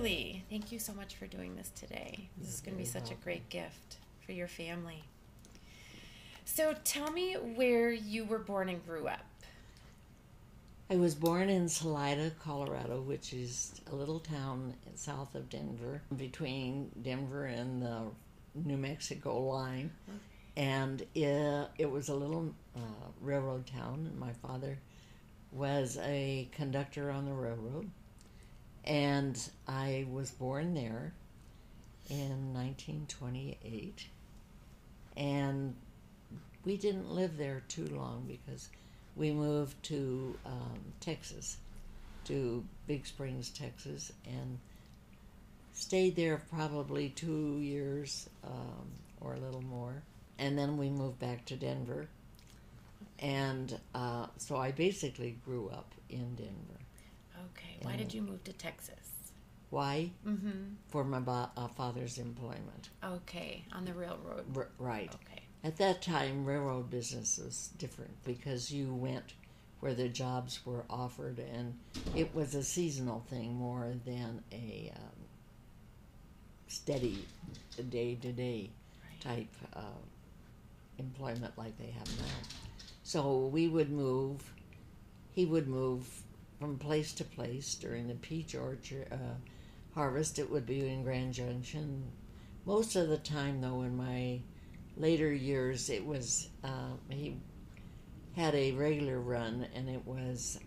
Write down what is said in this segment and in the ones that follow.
Shirley, thank you so much for doing this today. This is going to be such a great gift for your family. So tell me where you were born and grew up. I was born in Salida, Colorado, which is a little town south of Denver, between Denver and the New Mexico line. Okay. And it was a little railroad town, and my father was a conductor on the railroad. And I was born there in 1928. And we didn't live there too long because we moved to Texas, to Big Springs, Texas, and stayed there probably 2 years or a little more. And then we moved back to Denver. And so I basically grew up in Denver. Okay. Why did you move to Texas? Why? Mm-hmm. For my father's employment. Okay. On the railroad. Right. Okay. At that time, railroad business was different because you went where the jobs were offered, and it was a seasonal thing more than a steady day-to-day type employment like they have now. So we would move, he would move from place to place during the peach orchard harvest. It would be in Grand Junction. Most of the time, though, in my later years, it was, he had a regular run, and it was,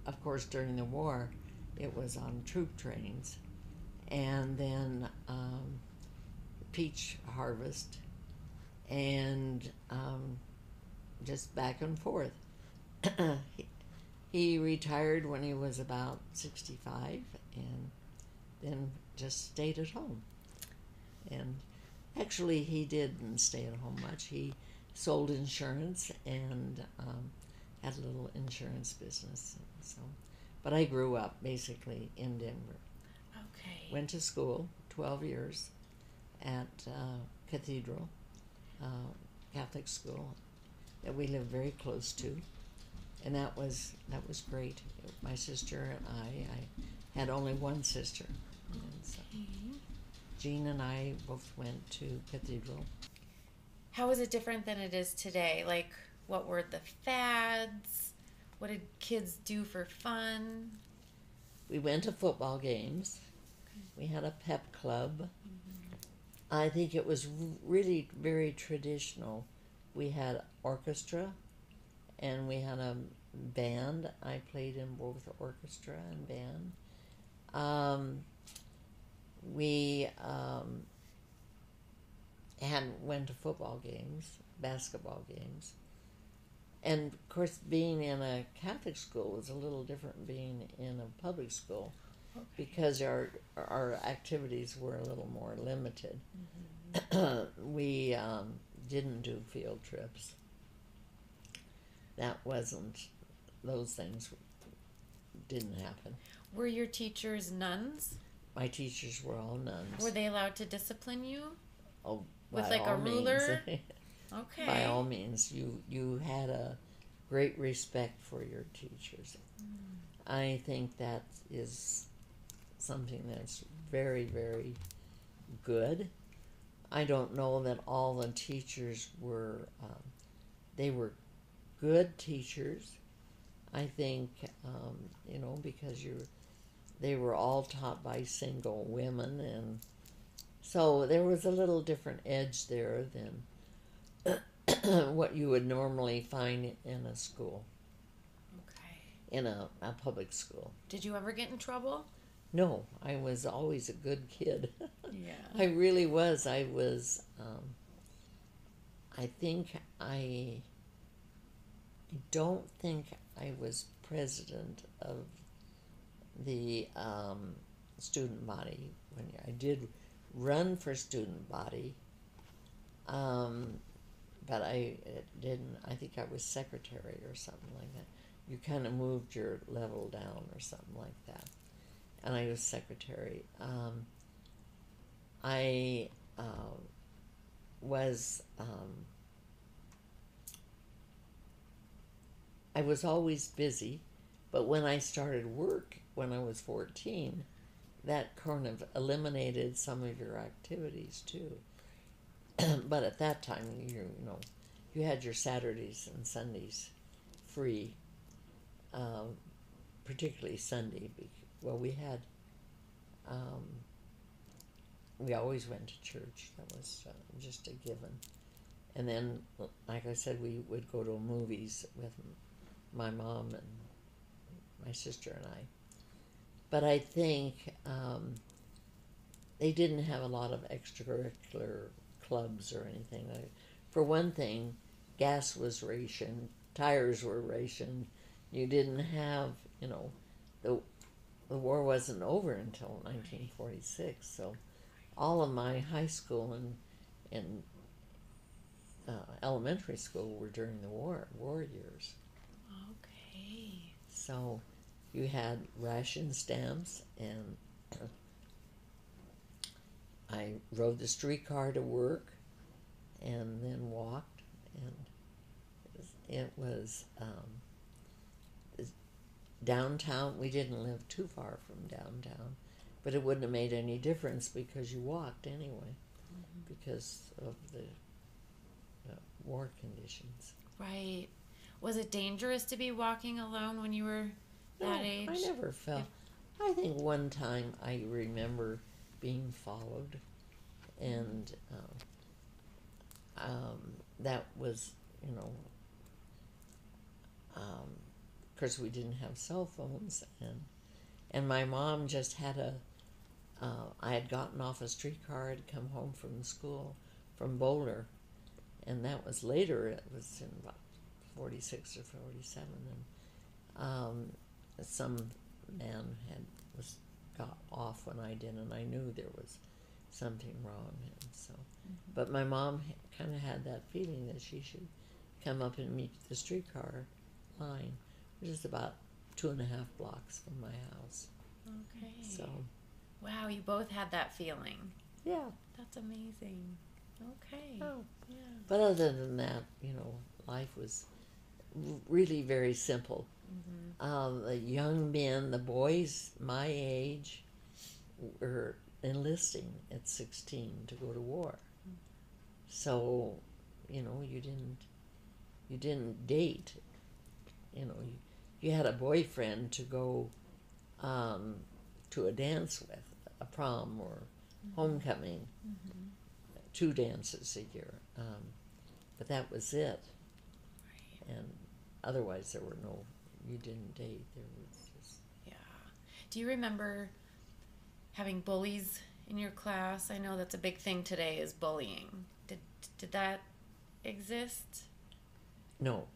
of course, during the war, it was on troop trains. And then peach harvest, and just back and forth. He retired when he was about 65, and then just stayed at home. And actually, he didn't stay at home much. He sold insurance and had a little insurance business. So, but I grew up basically in Denver. Okay. Went to school 12 years at Cathedral Catholic school that we lived very close to, and that was great. My sister and I had only one sister, and so Jean and I both went to Cathedral. How is it different than it is today? Like, what were the fads? What did kids do for fun? We went to football games. We had a pep club. I think it was really very traditional. We had orchestra, and we had a band. I played in both orchestra and band. We went to football games, basketball games, and of course, being in a Catholic school was a little different being in a public school. Okay. Because our activities were a little more limited. Mm-hmm. We didn't do field trips. Those things didn't happen. Were your teachers nuns? My teachers were all nuns. Were they allowed to discipline you? Oh, with like a ruler? Okay. By all means, you had a great respect for your teachers. Mm. I think that is something that's very, very good. I don't know that all the teachers were, they were good teachers. I think, because they were all taught by single women, and so there was a little different edge there than what you would normally find in a school. Okay. In a public school. Did you ever get in trouble? No, I was always a good kid. Yeah. I really was. I don't think I was president of the student body. When I did run for student body, but I didn't. I think I was secretary or something like that. You kind of moved your level down or something like that. And I was secretary. I was always busy, but when I started work when I was 14, that kind of eliminated some of your activities too. But at that time, you had your Saturdays and Sundays free, particularly Sunday. Well, we always went to church. That was just a given. And then, like I said, we would go to movies with my mom and my sister and I. But I think they didn't have a lot of extracurricular clubs or anything. For one thing, gas was rationed, tires were rationed. You didn't have, the war wasn't over until 1946. So all of my high school and elementary school were during the war years. Okay. So you had ration stamps, and I rode the streetcar to work and then walked, and it was downtown. We didn't live too far from downtown, but it wouldn't have made any difference because you walked anyway, because of the war conditions. Right. Was it dangerous to be walking alone when you were that age? I never felt. I think one time I remember being followed, and that was, of course we didn't have cell phones, and my mom just had I had gotten off a streetcar, had come home from school from Boulder, and that was later. It was in about 46 or 47, and some man got off when I did, and I knew there was something wrong, and so. But my mom kind of had that feeling that she should come up and meet the streetcar line, which is about 2.5 blocks from my house. Okay. So. Wow, you both had that feeling. Yeah. That's amazing. Okay. Oh. Yeah. But other than that, life was really very simple. The young men, the boys my age, were enlisting at 16 to go to war. So, you didn't date. You had a boyfriend to go to a dance with, a prom or homecoming, 2 dances a year. But that was it. Right. And otherwise you didn't date. There was just... Yeah. Do you remember having bullies in your class? I know that's a big thing today, is bullying. Did that exist? No.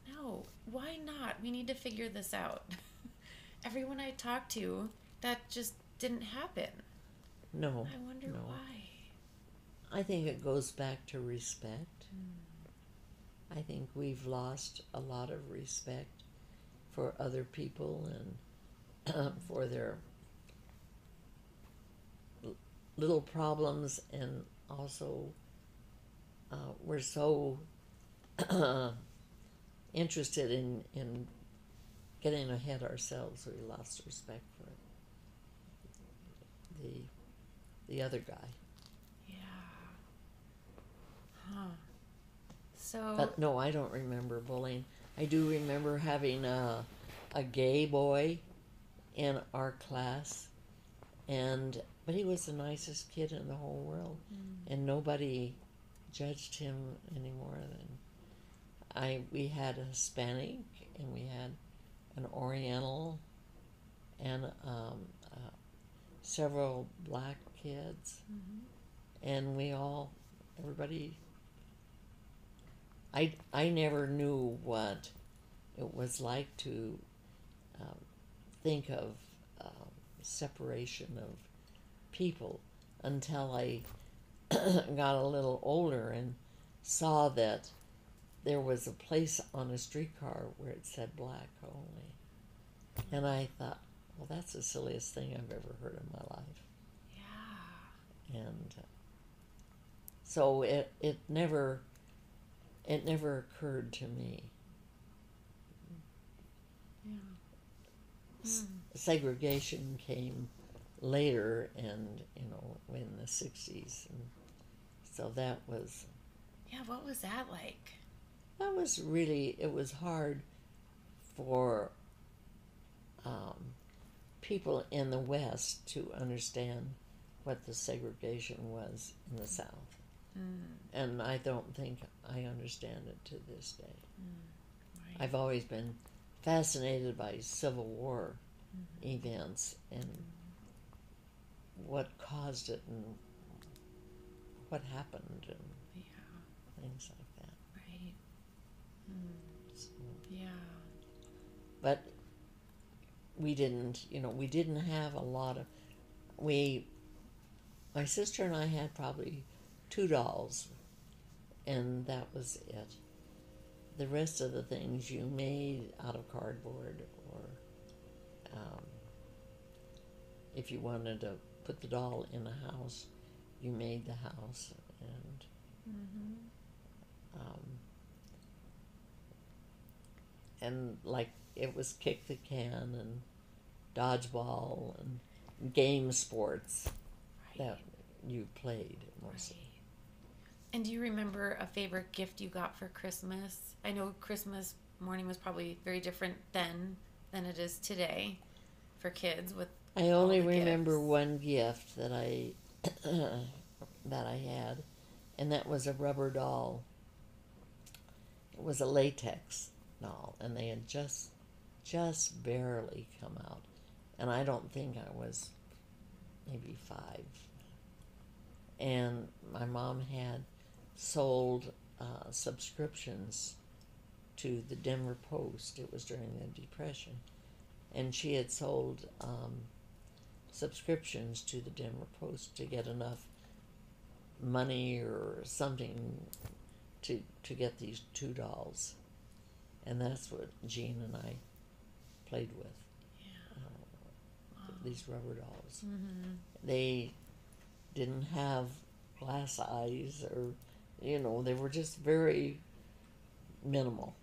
No. Why not? We need to figure this out. Everyone I talked to, that just didn't happen. No. I wonder why. I think it goes back to respect. I think we've lost a lot of respect for other people and for their little problems, and also we're so interested in getting ahead ourselves, we lost respect for the other guy. Yeah. Huh. So. But no, I don't remember bullying. I do remember having a gay boy in our class, but he was the nicest kid in the whole world, and nobody judged him any more than we had a Hispanic, and we had an Oriental, and several black kids, and everybody. I never knew what it was like to think of separation of people until I got a little older and saw that there was a place on a streetcar where it said black only. And I thought, well, that's the silliest thing I've ever heard in my life. Yeah. And so it never occurred to me. Yeah. Segregation came later, and in the 60s, and so that was. Yeah, what was that like? It was hard for people in the West to understand what the segregation was in the South. And I don't think I understand it to this day. Right. I've always been fascinated by Civil War events and what caused it and what happened and things like that. Right. So, Yeah. but we didn't have a lot of. My sister and I had probably 2 dolls, and that was it. The rest of the things you made out of cardboard, or if you wanted to put the doll in a house, you made the house, and like it was kick the can and dodgeball and game sports that you played mostly. Right. And do you remember a favorite gift you got for Christmas? I know Christmas morning was probably very different then than it is today for kids with I only all the remember gifts. one gift that I had, and that was a rubber doll. It was a latex doll, and they had just barely come out, and I don't think I was maybe 5. And my mom had sold subscriptions to the Denver Post. It was during the Depression, and she had sold subscriptions to the Denver Post to get enough money or something to get these 2 dolls, and that's what Jean and I played with. These rubber dolls. They didn't have glass eyes, or they were just very minimal.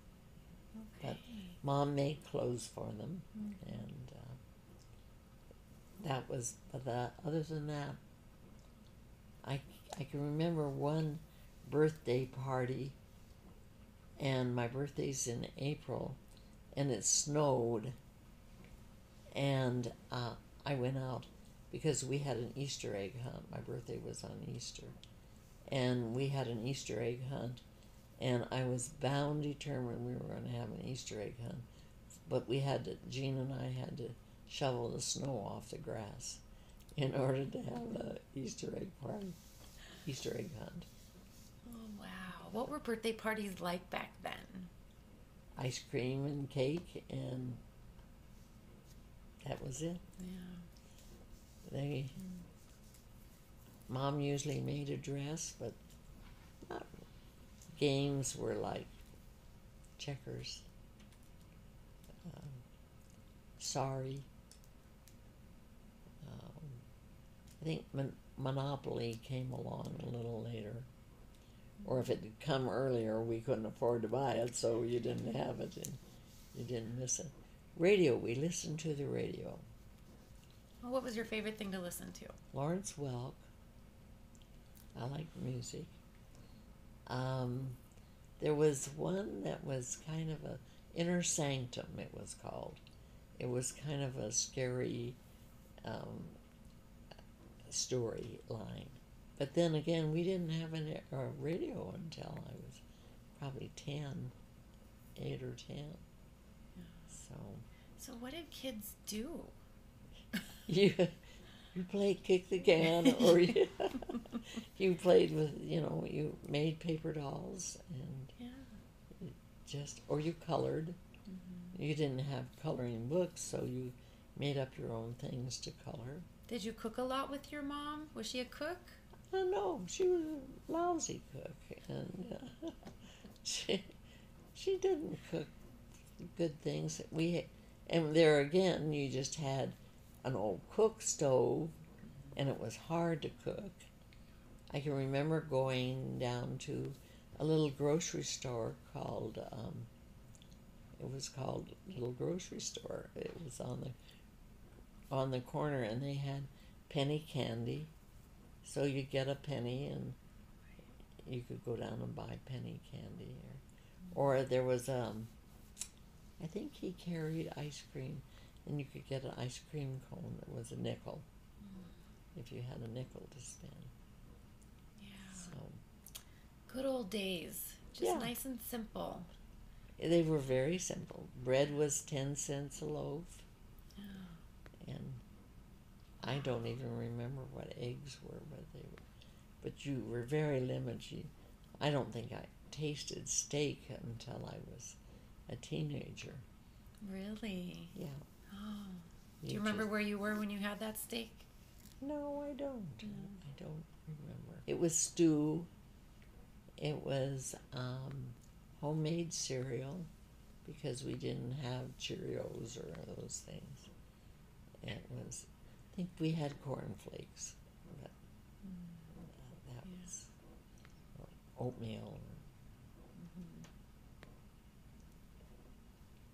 Okay. But Mom made clothes for them, and that was. But other than that, I can remember one birthday party, and my birthday's in April, and it snowed, and I went out because we had an Easter egg hunt. My birthday was on Easter, and we had an Easter egg hunt, and I was bound determined we were going to have an Easter egg hunt, but Jean and I had to shovel the snow off the grass in order to have an Easter egg party, Easter egg hunt. Oh, wow. What were birthday parties like back then? Ice cream and cake, and that was it. Yeah. Mom usually made a dress, but games were like checkers, sorry. I think Monopoly came along a little later, or if it had come earlier, we couldn't afford to buy it, so you didn't have it, and you didn't miss it. Radio, we listened to the radio. Well, what was your favorite thing to listen to? Lawrence Welk. I like music. There was one that was kind of a Inner Sanctum, it was called. It was kind of a scary storyline. But then again, we didn't have a radio until I was probably 8 or 10. Yeah. So what did kids do? You played kick the can, or you played with, you made paper dolls, and or you colored. You didn't have coloring books, so you made up your own things to color. Did you cook a lot with your mom? Was she a cook? No, she was a lousy cook, and she didn't cook good things. And there again, you just had an old cook stove, and it was hard to cook. I can remember going down to a little grocery store called, it was called Little Grocery Store. It was on the on the corner, and they had penny candy. So you get a penny, and you could go down and buy penny candy. Or there was, I think he carried ice cream, and you could get an ice cream cone that was a nickel if you had a nickel to spend. Yeah. So, Good old days. Just nice and simple. they were very simple. Bread was 10 cents a loaf, and I don't even remember what eggs were, but you were very limited. I don't think I tasted steak until I was a teenager. Really? Yeah. Oh. Do you remember where you were when you had that steak? No, I don't. I don't remember. It was stew. It was homemade cereal, because we didn't have Cheerios or those things. It was, I think we had cornflakes, but that was oatmeal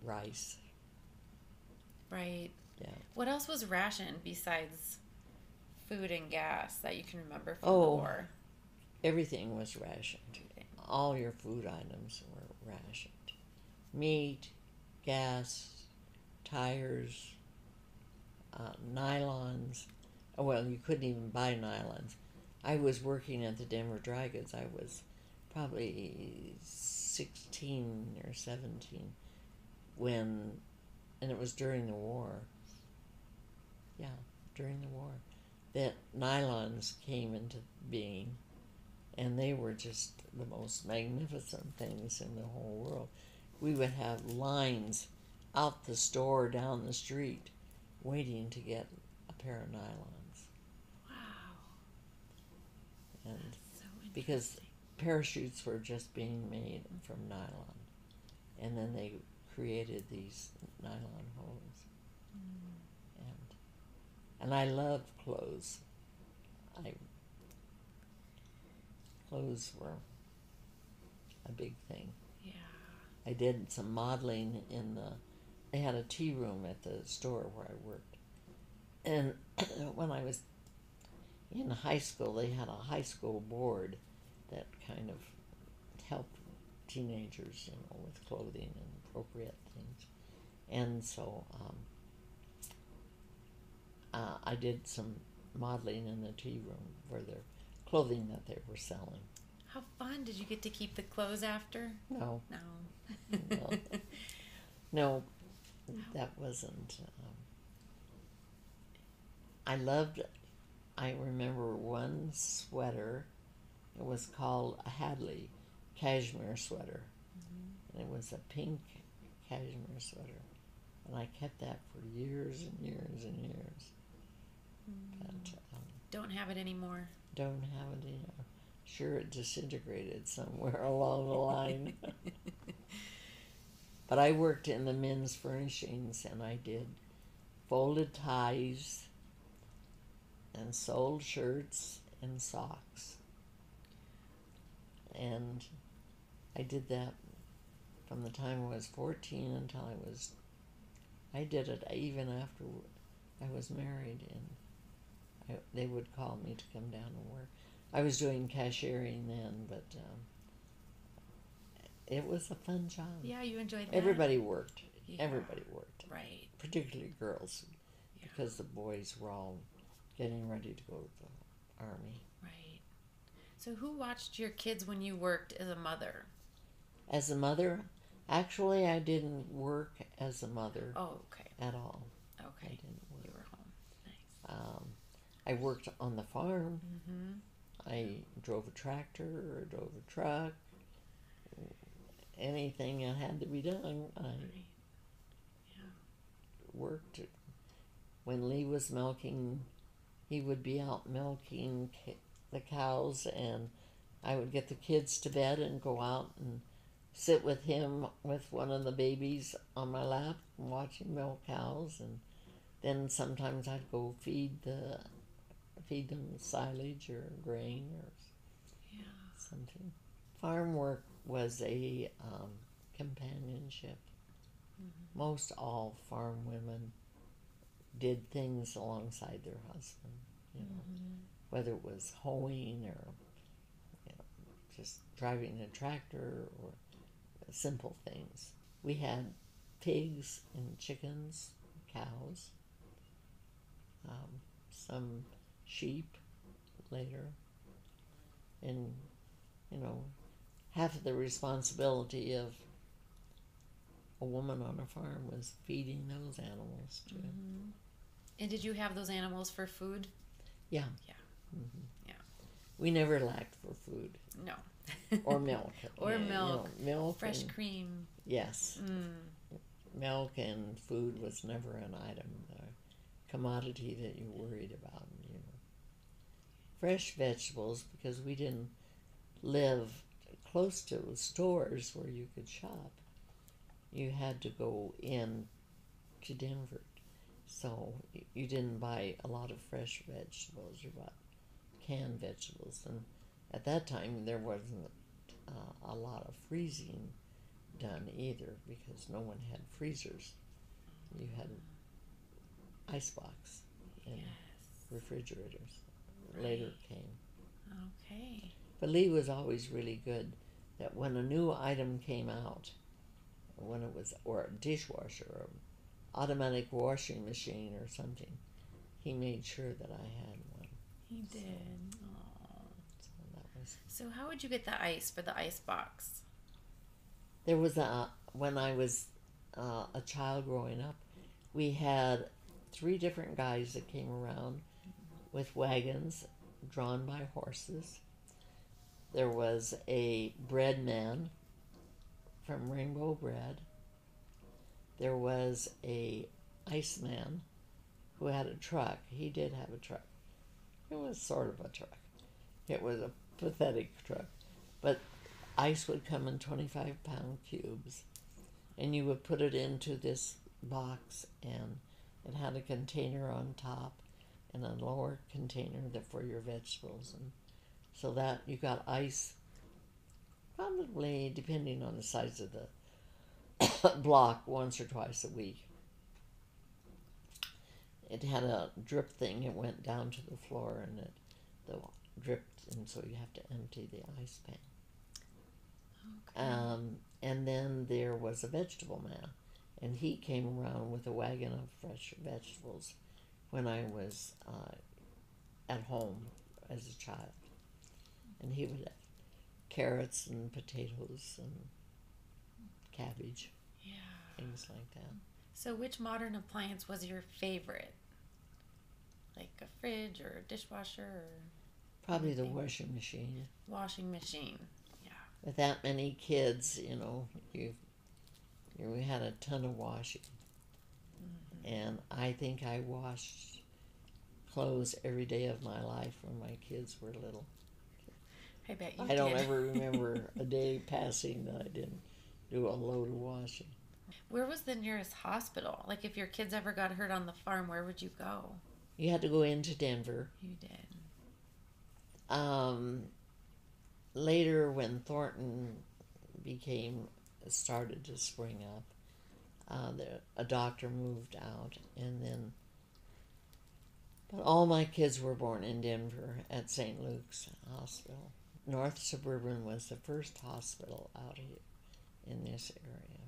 or rice. Right. Yeah. What else was rationed besides food and gas that you can remember from the war? Everything was rationed. All your food items were rationed. Meat, gas, tires, nylons. Oh, well, you couldn't even buy nylons. I was working at the Denver Dry Goods. I was probably 16 or 17 when, and it was during the war. Yeah, during the war, that nylons came into being, and they were just the most magnificent things in the whole world. We would have lines out the store, down the street, waiting to get a pair of nylons. Wow. And that's so interesting. because parachutes were just being made from nylon, and then they created these nylon hose. And I love clothes. Clothes were a big thing. Yeah. I did some modeling they had a tea room at the store where I worked. And when I was in high school, they had a high school board that kind of helped teenagers, with clothing and appropriate things. And so I did some modeling in the tea room for their clothing that they were selling. How fun. Did you get to keep the clothes after? No. No. No, that wasn't. I remember one sweater. It was called a Hadley cashmere sweater. And it was a pink cashmere sweater. And I kept that for years and years and years. But don't have it anymore. Don't have it anymore. Sure, it disintegrated somewhere along the line. But I worked in the men's furnishings, and I did folded ties and sold shirts and socks. And I did that from the time I was 14 until I did it even after I was married, and they would call me to come down and work. I was doing cashiering then, but it was a fun job. Yeah, you enjoyed that. Everybody worked. Yeah. Everybody worked. Right. Particularly girls, because the boys were all getting ready to go to the army. Right. So who watched your kids when you worked as a mother? As a mother, actually, I didn't work as a mother. Oh, okay. At all. Okay. I didn't work. You were home. Nice. I worked on the farm. Mm-hmm. I drove a tractor or drove a truck. Anything that had to be done, I worked. When Lee was milking, he would be out milking the cows, and I would get the kids to bed and go out and sit with him with one of the babies on my lap and watch him milk cows. And then sometimes I'd go feed them silage or grain or something. Farm work was a companionship. Mm-hmm. Most all farm women did things alongside their husband, whether it was hoeing or just driving a tractor or simple things. We had pigs and chickens, cows, some sheep later, and half of the responsibility of a woman on a farm was feeding those animals too. And did you have those animals for food? Yeah. Yeah. Yeah. We never lacked for food. No. Or milk. Or milk. Milk. Fresh cream. Yes. Milk and food was never an item, a commodity that you worried about. Fresh vegetables, because we didn't live close to stores where you could shop. You had to go in to Denver. So you didn't buy a lot of fresh vegetables. You bought canned vegetables. And at that time, there wasn't a lot of freezing done either, because no one had freezers. You had icebox and refrigerators. Later came. Okay. But Lee was always really good that when a new item came out, when it was, or a dishwasher or automatic washing machine or something, he made sure that I had one. He did. So that was. So how would you get the ice for the ice box? There was when I was a child growing up, we had 3 different guys that came around with wagons drawn by horses. There was a bread man from Rainbow Bread. There was a iceman who had a truck. He did have a truck. It was sort of a truck. It was a pathetic truck. But ice would come in 25-pound cubes, and you would put it into this box, and it had a container on top and a lower container for your vegetables. And so that you got ice probably, depending on the size of the block, once or twice a week. It had a drip thing. It went down to the floor, and the dripped, and so you have to empty the ice pan. Okay. And then there was a vegetable man, and he came around with a wagon of fresh vegetables when I was at home as a child. And he would have carrots and potatoes and cabbage, things like that. So which modern appliance was your favorite? Like a fridge or a dishwasher or Probably the washing machine. washing machine? Yeah. With that many kids, you had a ton of washing. And I think I washed clothes every day of my life when my kids were little. I bet you I did. don't ever remember a day passing that I didn't do a load of washing. Where was the nearest hospital? Like if your kids ever got hurt on the farm, where would you go? You had to go into Denver. You did. Later, when Thornton started to spring up, a doctor moved out, but all my kids were born in Denver at St. Luke's Hospital. North Suburban was the first hospital out here in this area.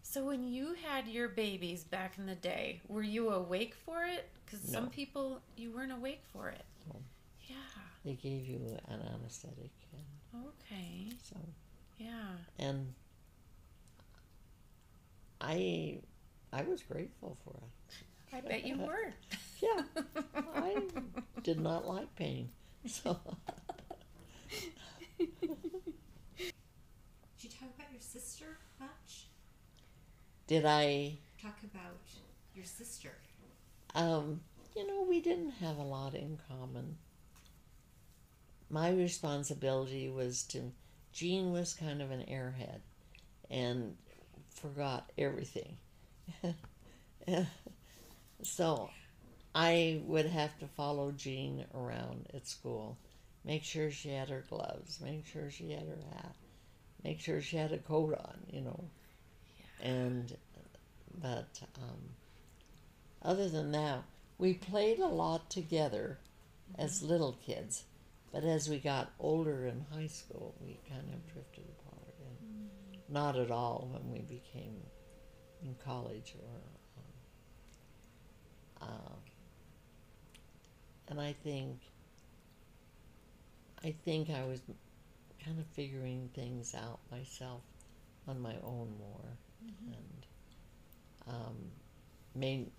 So when you had your babies back in the day, were you awake for it? Because some people, you weren't awake for it. No. Yeah. They gave you an anesthetic. Okay. So. Yeah. And I was grateful for it. I bet you were. Yeah. I did not like pain. So. Did you talk about your sister much? Did I? Talk about your sister. We didn't have a lot in common. My responsibility was Jean was kind of an airhead and forgot everything. So I would have to follow Jean around at school, make sure she had her gloves, make sure she had her hat, make sure she had a coat on, And But other than that, we played a lot together as little kids. But as we got older in high school, we kind of drifted apart. And not at all when we became in college and I think I was kind of figuring things out myself on my own more, and made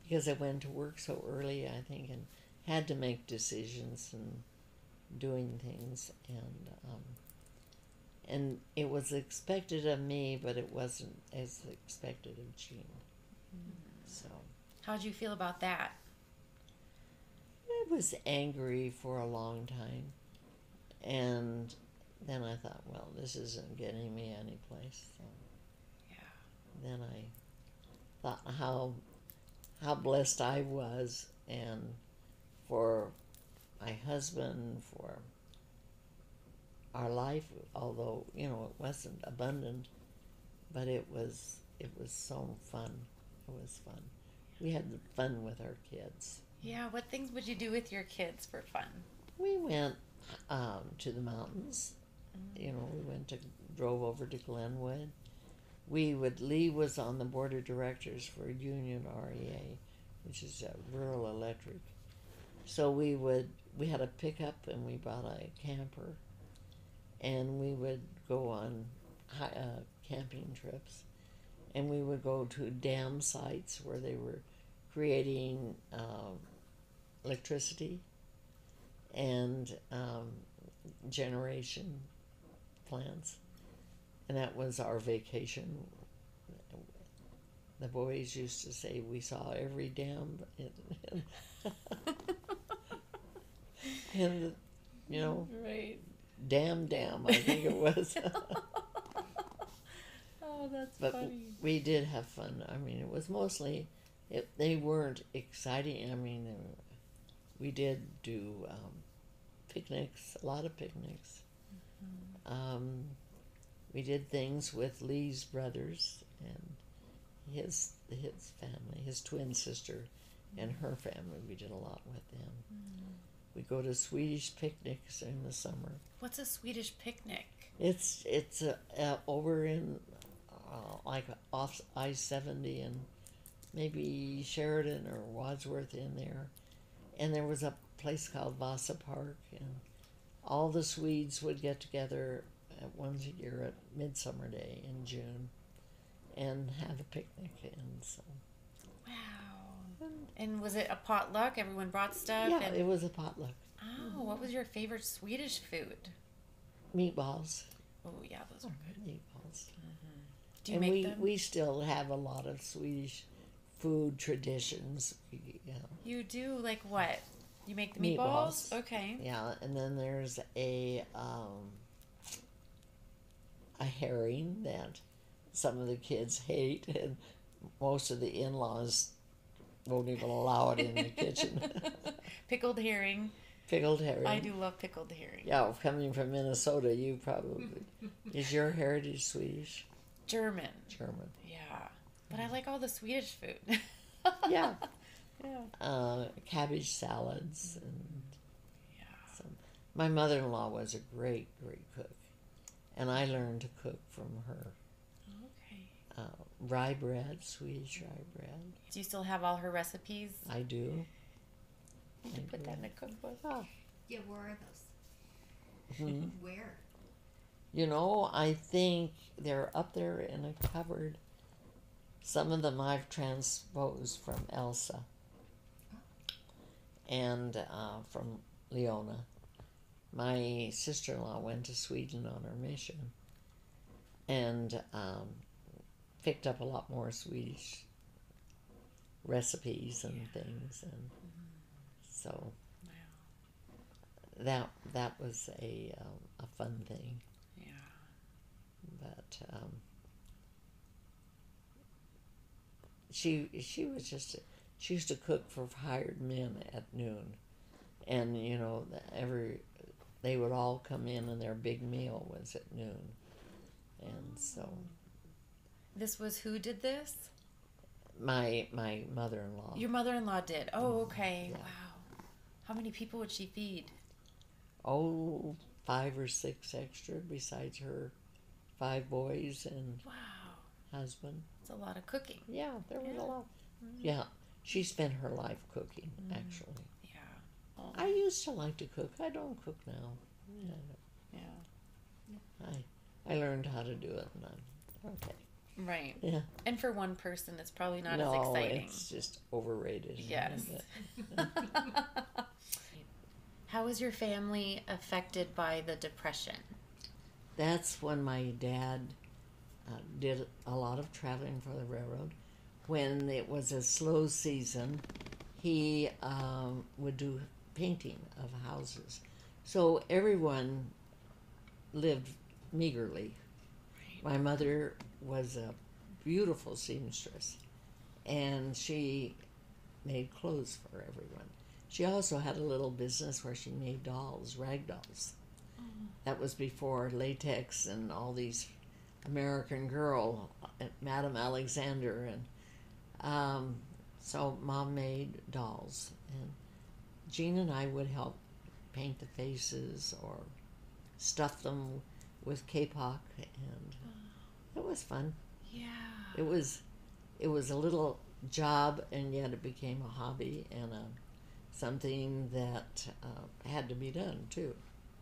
because I went to work so early, I think, and had to make decisions and doing things, and it was expected of me, but it wasn't as expected of Jean. So How'd you feel about that? I was angry for a long time, and then I thought, well, this isn't getting me any place. So Yeah. then I thought how blessed I was, and for my husband, for our life, although it wasn't abundant, but it was so fun. It was fun. We had fun with our kids. Yeah, what things would you do with your kids for fun? We went to the mountains. We drove over to Glenwood. Lee was on the board of directors for Union REA, which is rural electric. So we had a pickup, and we brought a camper, and we would go on camping trips, and we would go to dam sites where they were creating electricity and generation plants, and that was our vacation. The boys used to say we saw every dam and Right. Dam, I think it was. Oh, that's But funny. we did have fun. I mean, it was mostly, they weren't exciting. I mean, we did do picnics, a lot of picnics. We did things with Lee's brothers and his family, his twin sister and her family. We did a lot with them. We go to Swedish picnics in the summer. What's a Swedish picnic? It's over in like off I-70 and maybe Sheridan or Wadsworth in there, and there was a place called Vasa Park, and all the Swedes would get together once a year at Midsummer Day in June and have a picnic, and so. Wow. And was it a potluck? Everyone brought stuff? Yeah, it was a potluck. Oh, what was your favorite Swedish food? Meatballs. Oh, yeah, those are good. Meatballs. Do you and make them? we still have a lot of Swedish food traditions. You do? Like what? You make the meatballs? Okay. Yeah, and then there's a herring that some of the kids hate, and most of the in-laws won't even allow it in the kitchen. Pickled herring. Pickled herring. I do love pickled herring. Yeah, coming from Minnesota, you probably... Is your heritage Swedish? German. German. Yeah. But I like all the Swedish food. Yeah. Yeah. Cabbage salads. And Yeah. my mother-in-law was a great, great cook. And I learned to cook from her. Okay. Rye bread, Swedish rye bread. Do you still have all her recipes? I do. You can put that in a cookbook. Oh. Yeah, where are those? Mhm. Where? I think they're up there in a cupboard. Some of them I've transposed from Elsa and from Leona. My sister-in-law went to Sweden on her mission and picked up a lot more Swedish recipes and things, and so that was a fun thing. Yeah. But she used to cook for hired men at noon, and they would all come in, and their big meal was at noon, and so This was who did this? My mother-in-law. Your mother-in-law did. Oh, okay. Yeah. Wow. How many people would she feed? Oh, 5 or 6 extra besides her 5 boys and Wow. husband. It's a lot of cooking. Yeah, there was Yeah. a lot. Yeah, she spent her life cooking, actually. Yeah. Oh. I used to like to cook. I don't cook now. Yeah. I learned how to do it, and I'm okay. Right. Yeah. And for one person, it's probably not No, as exciting. it's just overrated. Yes. How was your family affected by the Depression? That's when my dad did a lot of traveling for the railroad. When it was a slow season, he would do painting of houses. So everyone lived meagerly. My mother was a beautiful seamstress, and she made clothes for everyone. She also had a little business where she made dolls, rag dolls. That was before latex and all these American Girl, Madame Alexander, and so Mom made dolls, and Jean and I would help paint the faces or stuff them with kapok, and it was fun. Yeah. It was a little job, and yet it became a hobby and something that had to be done too.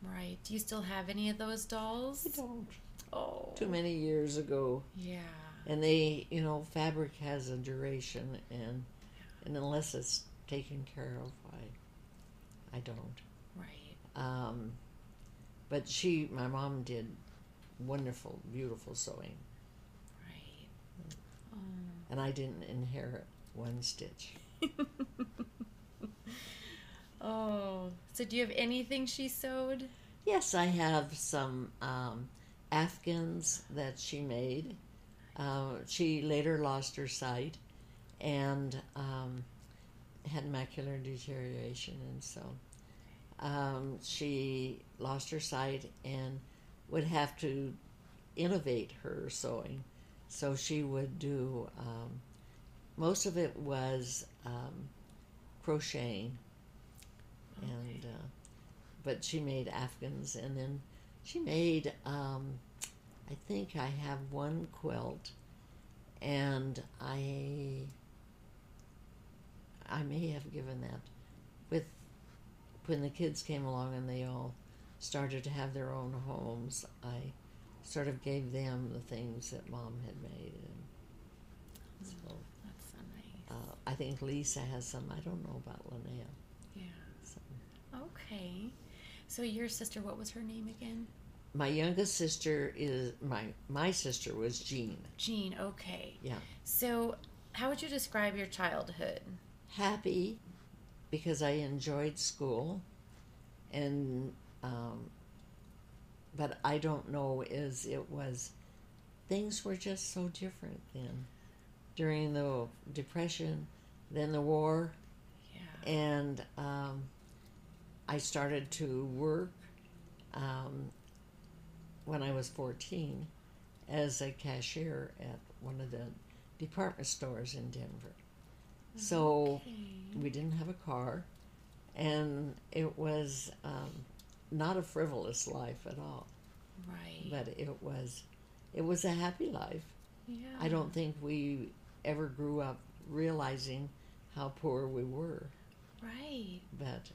Right. Do you still have any of those dolls? I don't. Oh. Too many years ago. Yeah. And they, fabric has a duration, and unless it's taken care of, I don't. Right. But my mom did wonderful, beautiful sewing, Right. Oh. and I didn't inherit one stitch. Oh. So do you have anything she sewed? Yes, I have some Afghans that she made. She later lost her sight and had macular deterioration, and so she lost her sight and would have to innovate her sewing. So she would do, most of it was crocheting, and but she made Afghans, and then she made, I think I have one quilt, and I may have given that with when the kids came along and they all started to have their own homes. I sort of gave them the things that Mom had made, and so That's so nice. I think Lisa has some. I don't know about Linnea. Yeah. So. Okay. So your sister, what was her name again? My youngest sister is my sister was Jean. Jean. Okay. Yeah. So how would you describe your childhood? Happy, because I enjoyed school, and but I don't know things were just so different then, during the Depression, then the war, Yeah. and I started to work when I was 14 as a cashier at one of the department stores in Denver. So Okay. we didn't have a car, and it was not a frivolous life at all, Right. but it was a happy life. Yeah. I don't think we ever grew up realizing how poor we were, Right. but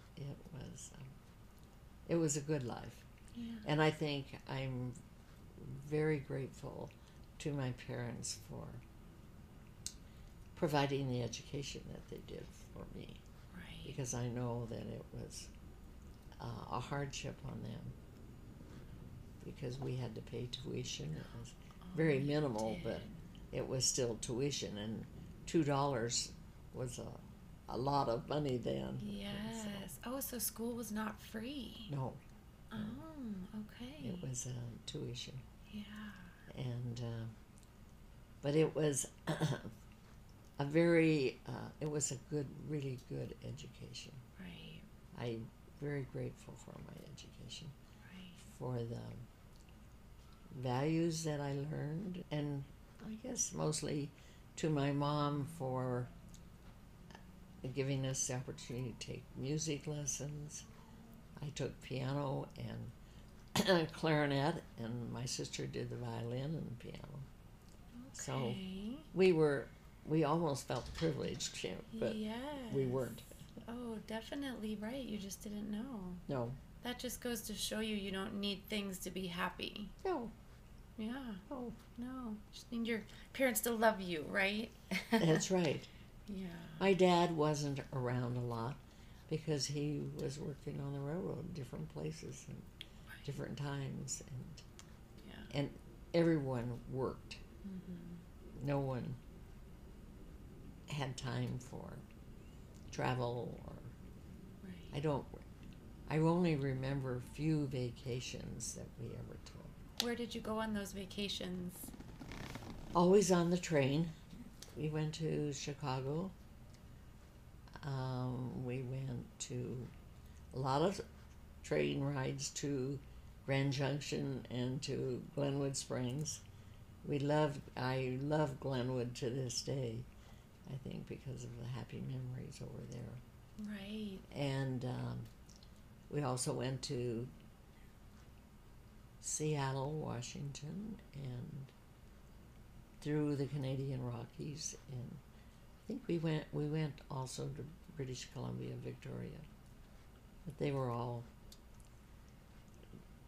it was a good life. Yeah. And I think I'm very grateful to my parents for providing the education that they did for me, Right. because I know that it was a hardship on them, because we had to pay tuition. It was very you minimal, did. but it was still tuition, and $2 was a lot of money then. Yes. Oh, so school was not free. No, Oh, okay. it was tuition. Yeah. And but it was it was a really good education. Right. I'm very grateful for my education, Right. for the values that I learned, and I guess mostly to my mom for giving us the opportunity to take music lessons. I took piano and clarinet, and my sister did the violin and piano. So Okay. we almost felt privileged, but Yes. we weren't. Oh, definitely right. You just didn't know. No, That just goes to show you don't need things to be happy. no, Yeah. no. No. Just need your parents to love you, right? That's right. Yeah. My dad wasn't around a lot because he was working on the railroad, different places and different times, Yeah. and everyone worked. Mm-hmm. No one had time for travel or Right. I only remember few vacations that we ever took. Where did you go on those vacations? Always on the train. We went to Chicago. We went to a lot of train rides to Grand Junction and to Glenwood Springs. I love Glenwood to this day, I think, because of the happy memories over there. Right. And we also went to Seattle, Washington, and through the Canadian Rockies, and I think we went also to British Columbia, Victoria. But they were all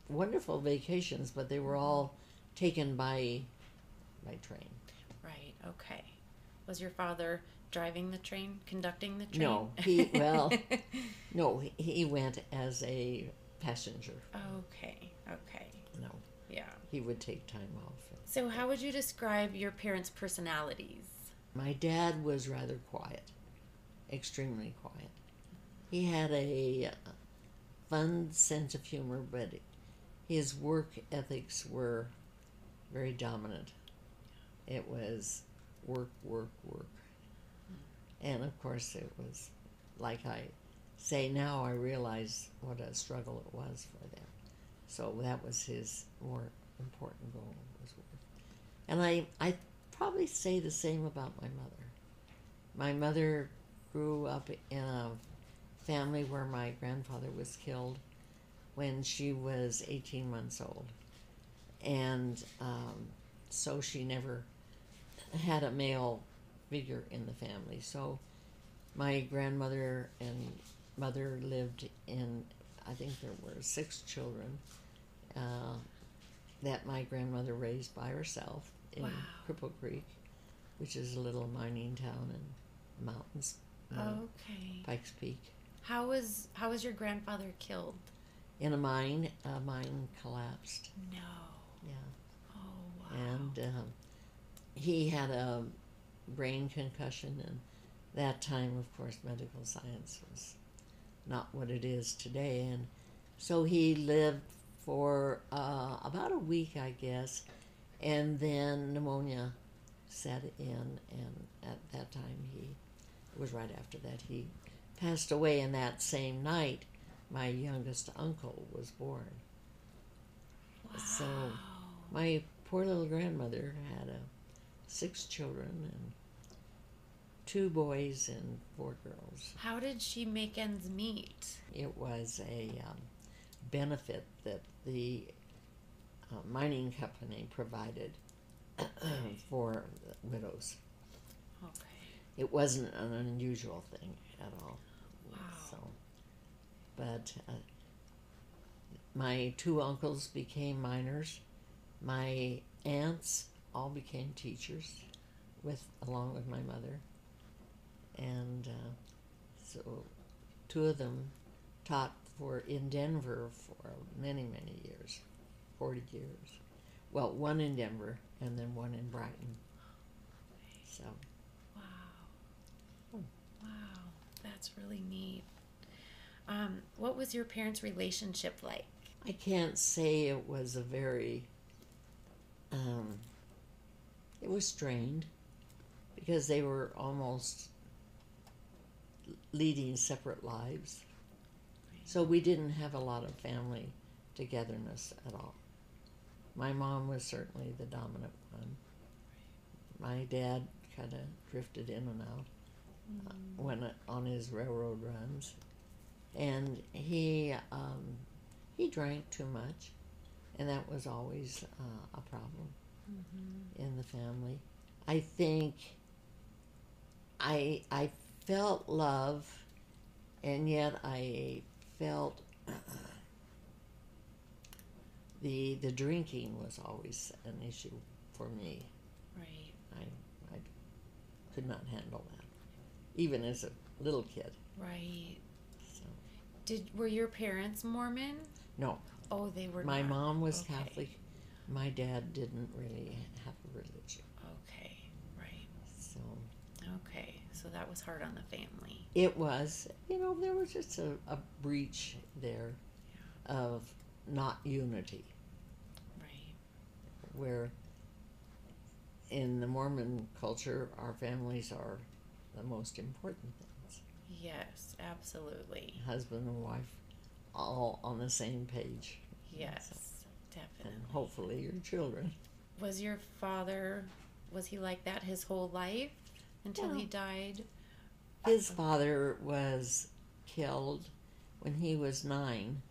wonderful vacations, but they were all taken by train. Right. Okay. Was your father driving the train, conducting the train? No, he went as a passenger. Okay. Okay. No, Yeah. he would take time off. So, how would you describe your parents' personalities? My dad was rather quiet, extremely quiet. He had a fun sense of humor, but his work ethics were very dominant. It was work, work, work. And of course, it was, like I say now, I realize what a struggle it was for them. So that was his more important goal, was work. And I probably say the same about my mother. My mother grew up in a family where my grandfather was killed when she was 18 months old. And so she never had a male figure in the family. So my grandmother and mother lived in, I think there were 6 children that my grandmother raised by herself in Wow. Cripple Creek, which is a little mining town in the mountains, Okay. Pikes Peak. How was your grandfather killed? In a mine collapsed. No. Yeah. Oh wow. And he had a brain concussion, and that time, of course, medical science was not what it is today, and so he lived for about a week, I guess, and then pneumonia set in, and at that time it was right after that he passed away, and that same night my youngest uncle was born. Wow. So my poor little grandmother had 6 children, and 2 boys and 4 girls. How did she make ends meet? It was a benefit that the mining company provided for widows. Okay. It wasn't an unusual thing at all. Wow. So, but my 2 uncles became miners. My aunts all became teachers, along with my mother, and so 2 of them taught in Denver for many, many years, 40 years. Well, one in Denver and then one in Brighton. So. Wow. Oh. Wow. That's really neat. What was your parents' relationship like? I can't say it was a very, it was strained because they were almost leading separate lives. So we didn't have a lot of family togetherness at all. My mom was certainly the dominant one, My dad kind of drifted in and out when on his railroad runs, and he drank too much, and that was always a problem in the family. I think I felt love, and yet I felt the drinking was always an issue for me. Right. I could not handle that, even as a little kid. Right. So Were your parents Mormon? no, Oh, they were my not. mom was Okay. Catholic. My dad didn't really have a religion. Okay. Right. So Okay. So that was hard on the family. it was, there was just a breach there of not unity, Right. where in the Mormon culture, our families are the most important things. Yes, absolutely. Husband and wife, all on the same page. Yes, And definitely. hopefully your children. Was your father, was he like that his whole life until he died? His father was killed when he was 9,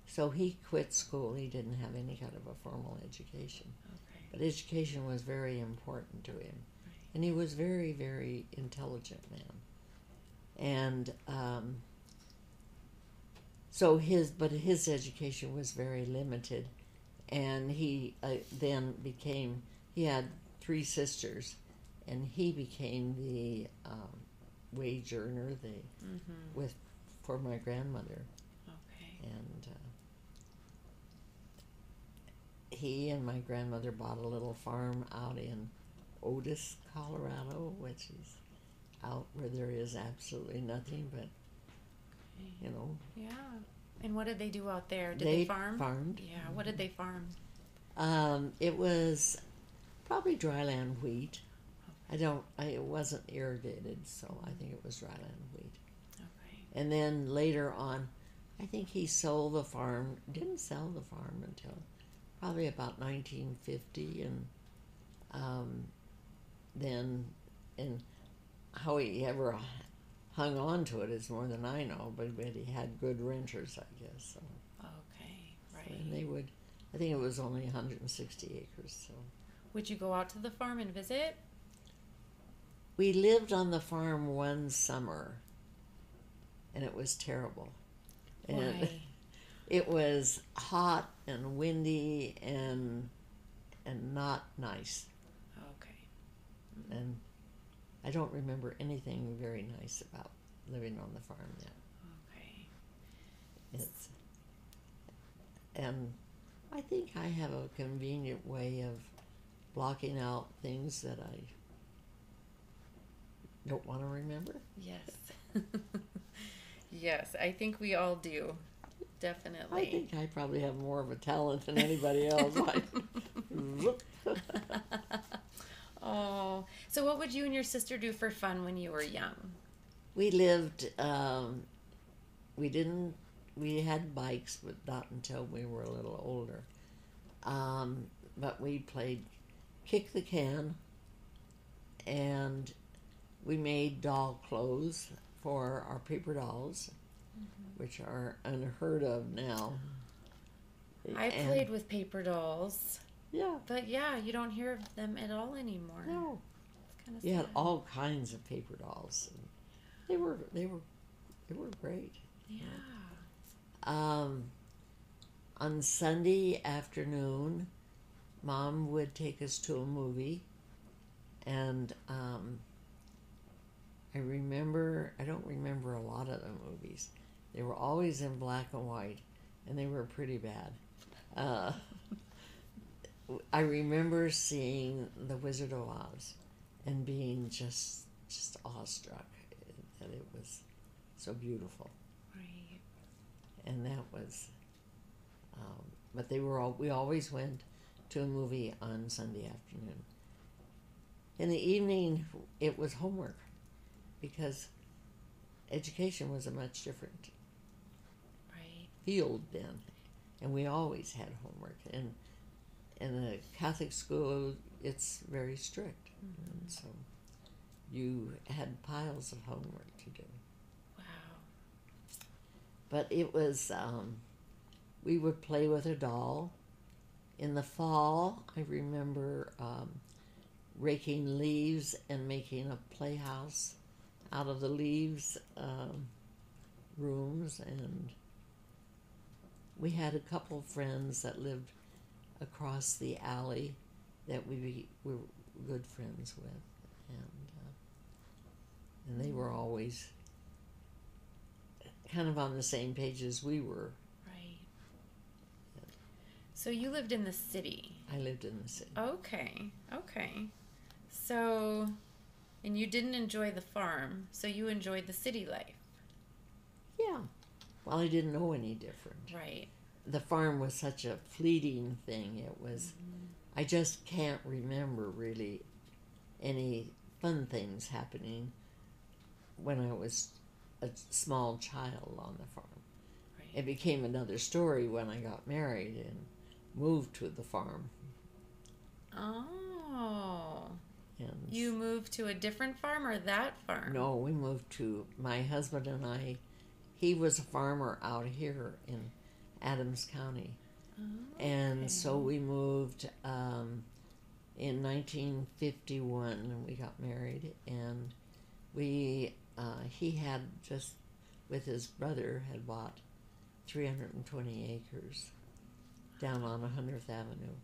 so he quit school. He didn't have any kind of a formal education. Okay. But education was very important to him. Right. And he was very, very intelligent man. And so his education was very limited. And he then became, he had 3 sisters, and he became the wage earner for my grandmother. Okay. And he and my grandmother bought a little farm out in Otis, Colorado, which is out where there is absolutely nothing but, Yeah. And what did they do out there? Did they they farm? farmed. Yeah. What did they farm? It was probably dryland wheat. It wasn't irrigated, so I think it was dryland wheat. Okay. And then later on, I think he sold the farm, didn't sell the farm until probably about 1950, and and how he ever hung on to it is more than I know, but he had good renters, I guess. So. Okay. Right. So, and they would, I think it was only 160 acres, so. Would you go out to the farm and visit? We lived on the farm one summer, and it was terrible. And Why? it was hot and windy and not nice. Okay. And I don't remember anything very nice about living on the farm then. Okay. And I think I have a convenient way of blocking out things that I don't want to remember. Yes. Yes, I think we all do. Definitely. I think I probably have more of a talent than anybody else. Oh, so what would you and your sister do for fun when you were young? We lived, we had bikes, but not until we were a little older. But we played kick the can, and we made doll clothes for our paper dolls, which are unheard of now. I played with paper dolls. Yeah. But yeah, you don't hear of them at all anymore. No. It's kind of You had sad. all kinds of paper dolls. And they were great. Yeah. On Sunday afternoon, Mom would take us to a movie, and I don't remember a lot of the movies. They were always in black and white, and they were pretty bad. I remember seeing The Wizard of Oz and being just awestruck that it was so beautiful. Right. And that was, but we always went to a movie on Sunday afternoon. In the evening, it was homework, because education was a much different Right. field then, and we always had homework. And in a Catholic school, it's very strict. And so you had piles of homework to do. Wow. But it was, we would play with a doll. In the fall, I remember raking leaves and making a playhouse out of the leaves, rooms, and we had a couple of friends that lived across the alley that we were good friends with, and they were always kind of on the same page as we were. Right. So you lived in the city. I lived in the city. Okay. So, and you didn't enjoy the farm, so you enjoyed the city life. Yeah. Well, I didn't know any different. Right. The farm was such a fleeting thing. It was, I just can't remember really any fun things happening when I was a small child on the farm. Right. It became another story when I got married and moved to the farm. Oh. And You moved to a different farm or that farm? no, we moved to, my husband and I, he was a farmer out here in Adams County. Oh, And okay. so we moved in 1951, and we got married, and he had just, with his brother, had bought 320 acres down on 100th Avenue,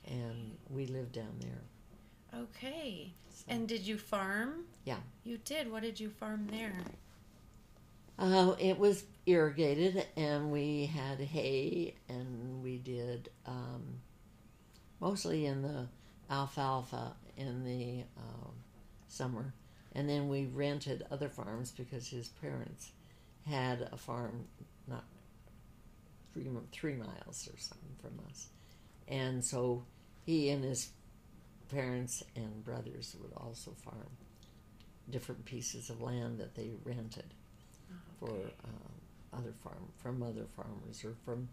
and we lived down there. Okay. So, And did you farm? yeah. You did. What did you farm there? It was irrigated, and we had hay, and we did mostly in the alfalfa in the summer, and then we rented other farms because his parents had a farm not 3 miles or something from us, and so he and his parents and brothers would also farm different pieces of land that they rented for other farmers or from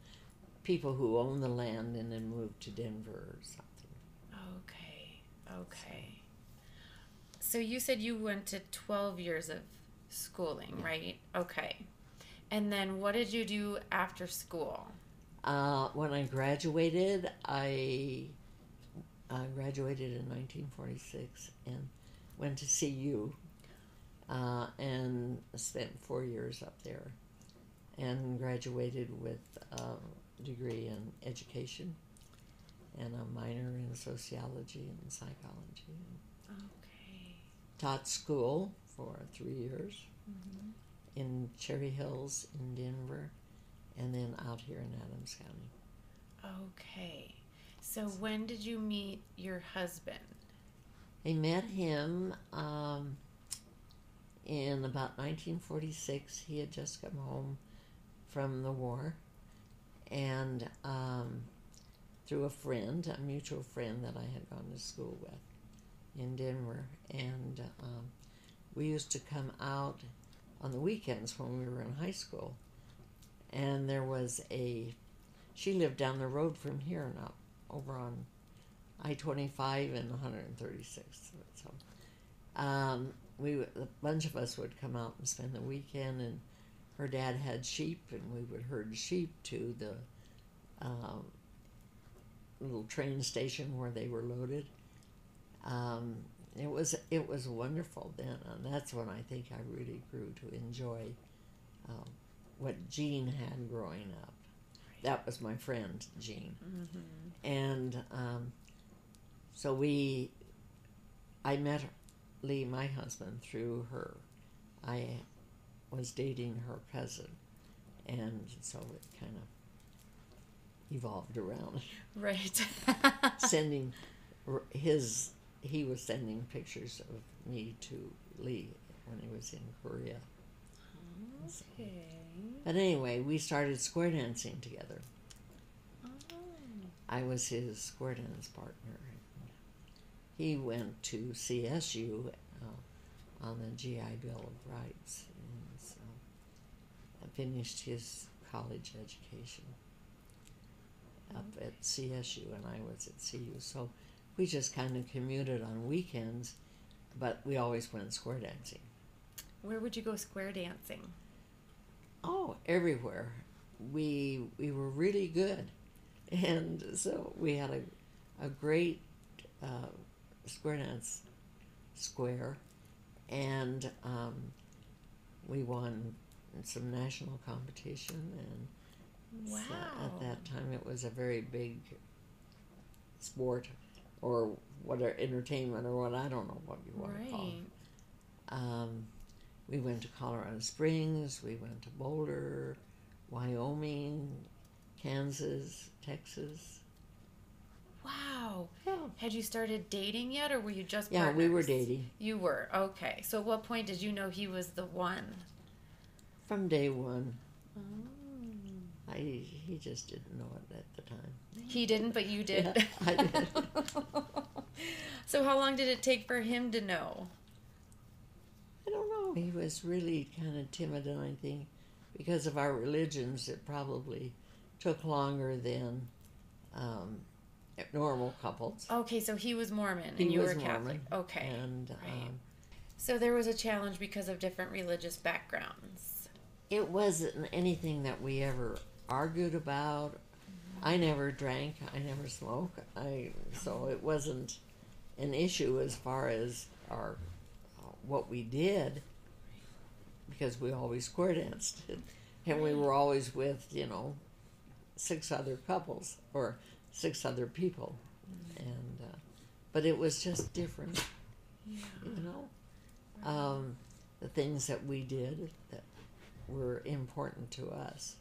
people who owned the land and then moved to Denver or something. Okay. So you said you went to 12 years of schooling, right? Okay. And then what did you do after school? When I graduated, I graduated in 1946 and went to CU and spent 4 years up there and graduated with a degree in education and a minor in sociology and psychology. Okay. Taught school for 3 years in Cherry Hills in Denver and then out here in Adams County. Okay. So when did you meet your husband? I met him in about 1946. He had just come home from the war, and through a friend, a mutual friend that I had gone to school with in Denver, and we used to come out on the weekends when we were in high school, and there was she lived down the road from here now, over on I-25 and 136. So a bunch of us would come out and spend the weekend, and her dad had sheep, and we would herd sheep to the little train station where they were loaded. It was wonderful then, and that's when I think I really grew to enjoy what Jean had growing up. That was my friend, Jean. And so I met Lee, my husband, through her. I was dating her cousin, and so it kind of evolved around. Right. He was sending pictures of me to Lee when he was in Korea. Okay. But anyway, we started square dancing together. I was his square dance partner. He went to CSU on the GI Bill of Rights, and so I finished his college education up at CSU, and I was at CU. So we just kind of commuted on weekends, but we always went square dancing. Where would you go square dancing? Oh, everywhere. We were really good, and so we had a great square dance square, and we won some national competition, and Wow. so at that time it was a very big sport, or whatever, entertainment, or what, I don't know what you want to call it. We went to Colorado Springs, we went to Boulder, Wyoming, Kansas, Texas. Wow. Yeah. Had you started dating yet, or were you just Yeah, partners? we were dating. You were? Okay. So at what point did you know he was the one? From day one. Oh. He just didn't know it at the time. He didn't, but you did? Yeah, I did. So how long did it take for him to know? I don't know. He was really kind of timid, and I think because of our religions, it probably took longer than normal couples. Okay, so he was Mormon and He you was were Catholic. Mormon, Okay. And right. So there was a challenge because of different religious backgrounds. it wasn't anything that we ever argued about. Mm-hmm. I never drank. I never smoked. So it wasn't an issue as far as our what we did, because we always square danced, and we were always with 6 other couples or 6 other people, and but it was just different, the things that we did that were important to us.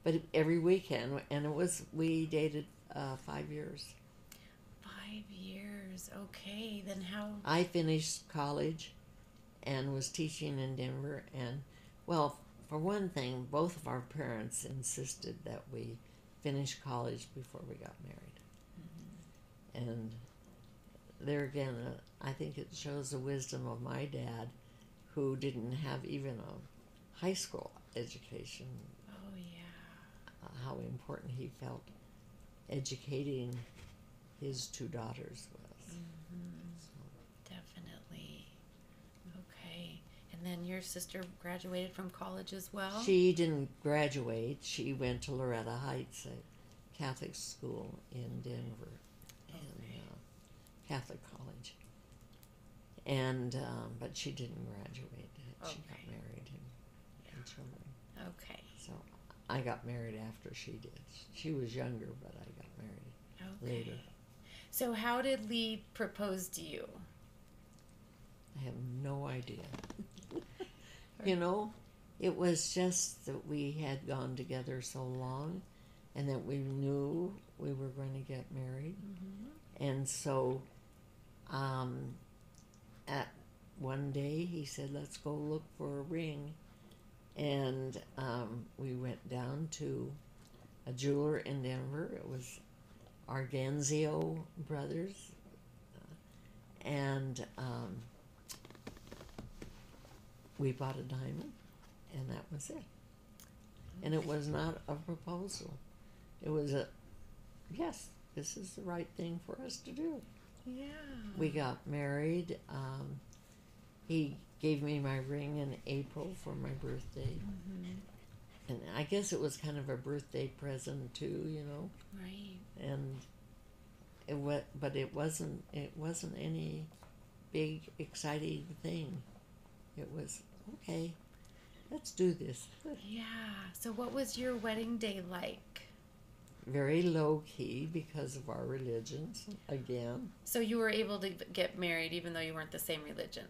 But every weekend, and we dated 5 years. 5 years, okay. Then how? I finished college and was teaching in Denver, and well, for one thing, both of our parents insisted that we finish college before we got married. Mm-hmm. And there again, I think it shows the wisdom of my dad, who didn't have even a high school education. Oh, yeah. How important he felt educating his 2 daughters was. Mm-hmm. So. Definitely. Okay. And then your sister graduated from college as well? She didn't graduate. She went to Loretta Heights, a Catholic school in Denver, and Catholic college. And but she didn't graduate. She got married and children. Okay. So I got married after she did. She was younger, but I got married later. So how did Lee propose to you? I have no idea. It was just that we had gone together so long, and that we knew we were going to get married. Mm-hmm. And so at one day he said, let's go look for a ring. And we went down to a jeweler in Denver. It was Argenzio Brothers. And we bought a diamond, and that was it. And it was not a proposal. It was yes, this is the right thing for us to do. Yeah. We got married. He gave me my ring in April for my birthday. Mm-hmm. And I guess it was kind of a birthday present too, Right. And but it wasn't any big exciting thing. It was, okay, let's do this. Yeah. So what was your wedding day like? Very low key because of our religions, again. So you were able to get married even though you weren't the same religion?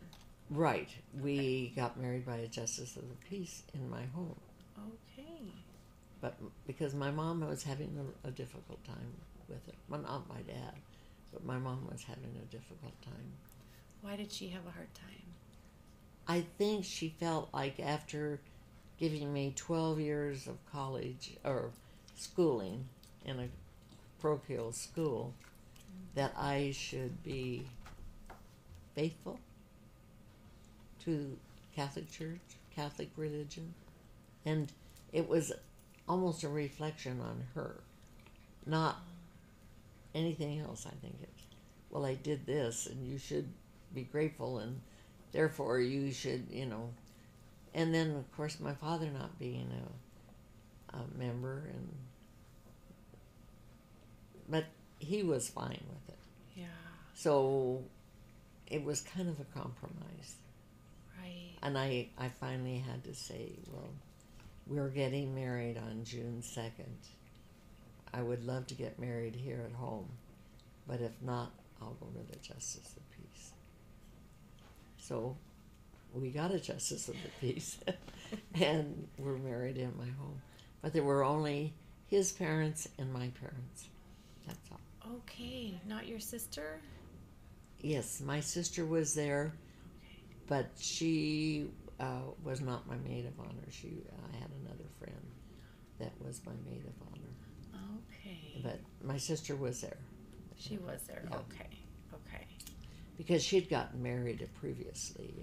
Right. We got married by a justice of the peace in my home. Okay. But because my mom was having a difficult time with it. Well, not my dad, but my mom was having a difficult time. Why did she have a hard time? I think she felt like after giving me 12 years of college or schooling in a parochial school, that I should be faithful to Catholic Church, Catholic religion. And it was almost a reflection on her, not anything else, I think. well, I did this, and you should be grateful, and therefore you should, And then, of course, my father not being a member, but he was fine with it. Yeah. So it was kind of a compromise. Right. And I finally had to say, well, we're getting married on June 2nd. I would love to get married here at home, but if not, I'll go to the Justice of Peace. So we got a Justice of the Peace, and we're married in my home. But there were only his parents and my parents. That's all. Okay, not your sister? Yes, my sister was there, Okay. but she was not my maid of honor. I had another friend that was my maid of honor. Okay. But my sister was there. She was there. Yeah. Okay. Okay. Because she'd gotten married previously,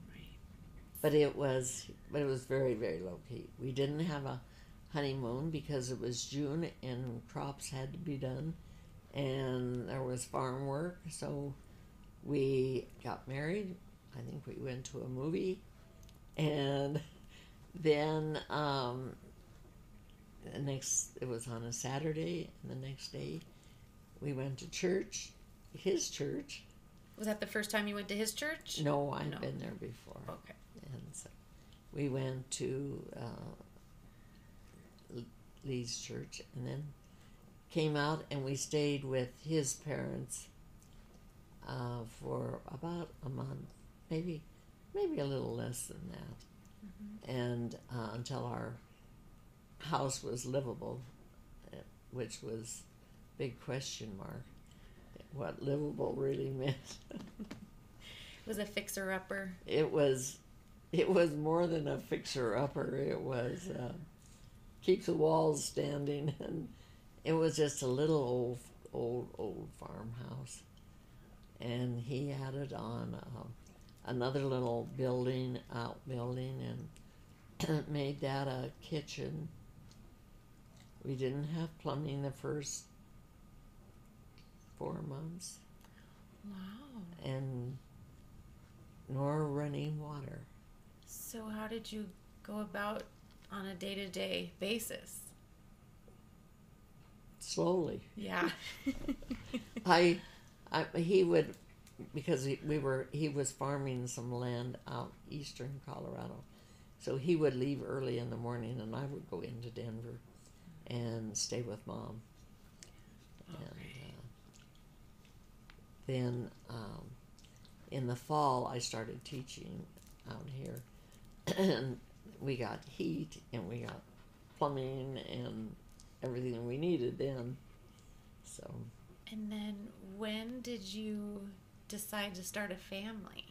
Right. But it was very, very low key. We didn't have a honeymoon because it was June and crops had to be done, and there was farm work. So we got married. I think we went to a movie, and then it was on a Saturday, and the next day we went to church, his church. Was that the first time you went to his church? No, I'd No. been there before. Okay. And so we went to Lee's church, and then came out, and we stayed with his parents for about a month, maybe a little less than that, and until our house was livable, which was big question mark. What livable really meant. Was a fixer-upper? It was more than a fixer-upper. It was keep the walls standing, and it was just a little old farmhouse. And he added on another little outbuilding, and made that a kitchen. We didn't have plumbing the first 4 months. Wow. And nor running water. So how did you go about on a day-to-day basis? Slowly. Yeah. He would, because he was farming some land out eastern Colorado, so he would leave early in the morning, and I would go into Denver and stay with Mom. Okay. And then in the fall, I started teaching out here, and we got heat, and we got plumbing, and everything we needed then. So. And then when did you decide to start a family?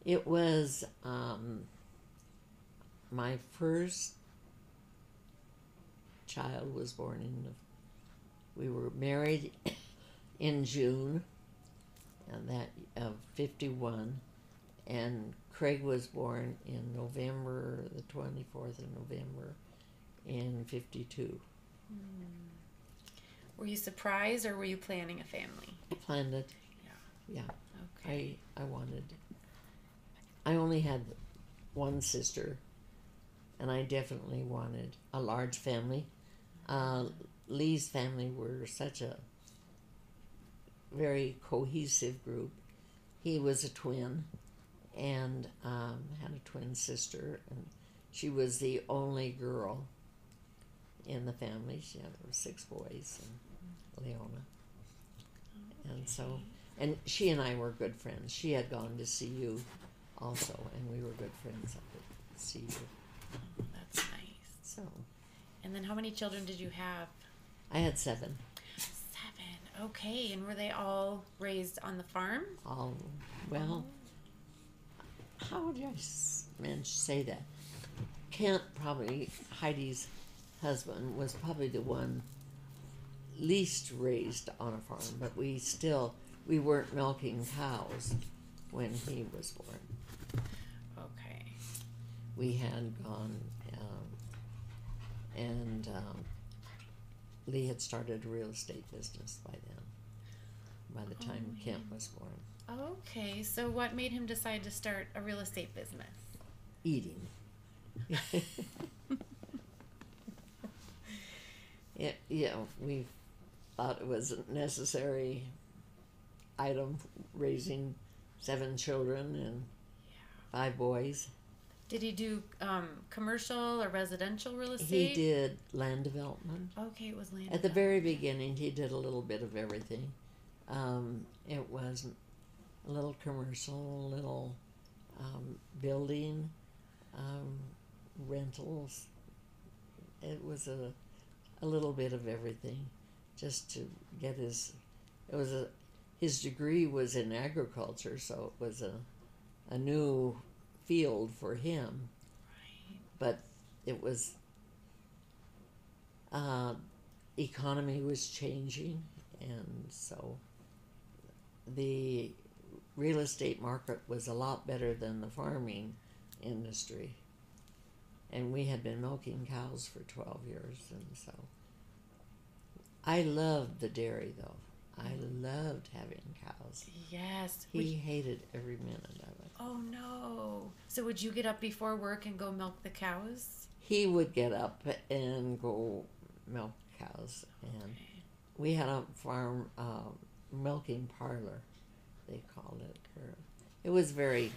It was my first child was born we were married in June and that of 51, and Craig was born in November, the 24th of November in 52. Were you surprised, or were you planning a family? I planned it. Yeah. Okay. I only had one sister, and I definitely wanted a large family. Lee's family were such a very cohesive group. He was a twin, and had a twin sister, and she was the only girl in the family. There were 6 boys and Leona. And so, and she and I were good friends. She had gone to CU also, and we were good friends up at CU. That's nice. So, And then how many children did you have? I had 7. 7. Okay. And were they all raised on the farm? All, well, how would I say that? Kent, probably, Heidi's husband, was probably the one least raised on a farm, but we weren't milking cows when he was born. Okay. We had gone, and Lee had started a real estate business by then. by the time Kent was born. Okay, so what made him decide to start a real estate business? Eating. We thought it was a necessary item, raising 7 children and 5 boys. Did he do commercial or residential real estate? He did land development. Okay, it was land At the development. very beginning, he did a little bit of everything. It was a little commercial, a little building, rentals. It was a little bit of everything, just to get his. His degree was in agriculture, so it was a new field for him. Right. But it was economy was changing, and so the real estate market was a lot better than the farming industry. And we had been milking cows for 12 years, and so I loved the dairy, though. I loved having cows. Yes. He hated every minute of it. Oh no. So would you get up before work and go milk the cows? He would get up and go milk cows, and we had a farm milking parlor, they called it. It was very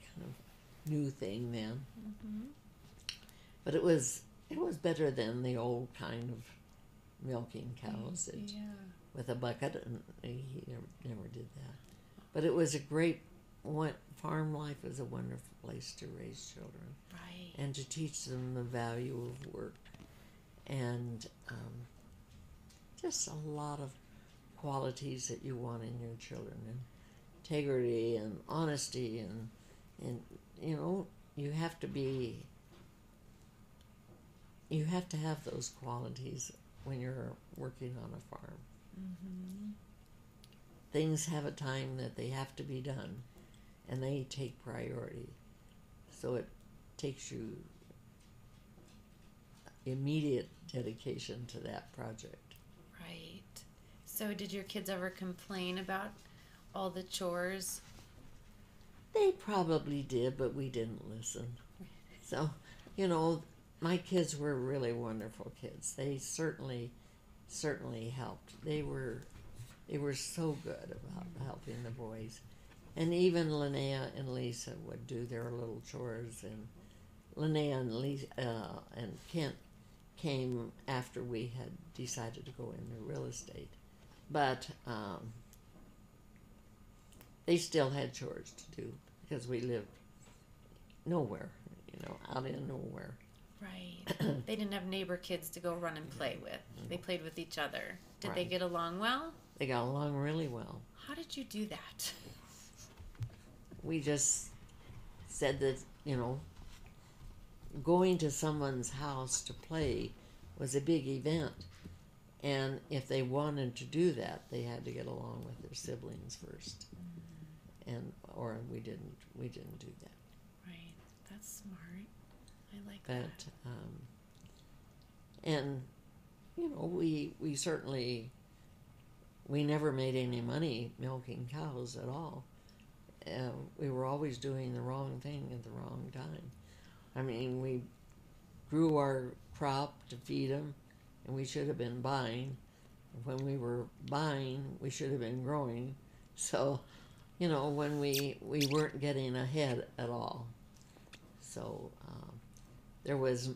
kind of new thing then, but it was better than the old kind of milking cows with a bucket, and he never did that. But it was a great farm life was a wonderful place to raise children, Right. and to teach them the value of work, and just a lot of qualities that you want in your children, and integrity and honesty, and you have to have those qualities when you're working on a farm. Things have a time that they have to be done, and they take priority. So it takes you immediate dedication to that project. Right. So did your kids ever complain about all the chores? They probably did, but we didn't listen. So, my kids were really wonderful kids. They certainly helped. They were so good about helping the boys. And even Linnea and Lisa would do their little chores, and Linnea and Lisa and Kent came after we had decided to go into real estate. But they still had chores to do because we lived nowhere, out in nowhere. Right. They didn't have neighbor kids to go run and play with. They played with each other. Did they Right. get along well? They got along really well. How did you do that? We just said that, going to someone's house to play was a big event. And if they wanted to do that, they had to get along with their siblings first. Or we didn't do that. Right. That's smart. I like But, that. and, we certainly, we never made any money milking cows at all. We were always doing the wrong thing at the wrong time. I mean, we grew our crop to feed them, and we should have been buying. When we were buying, we should have been growing. So, when we weren't getting ahead at all. So there was,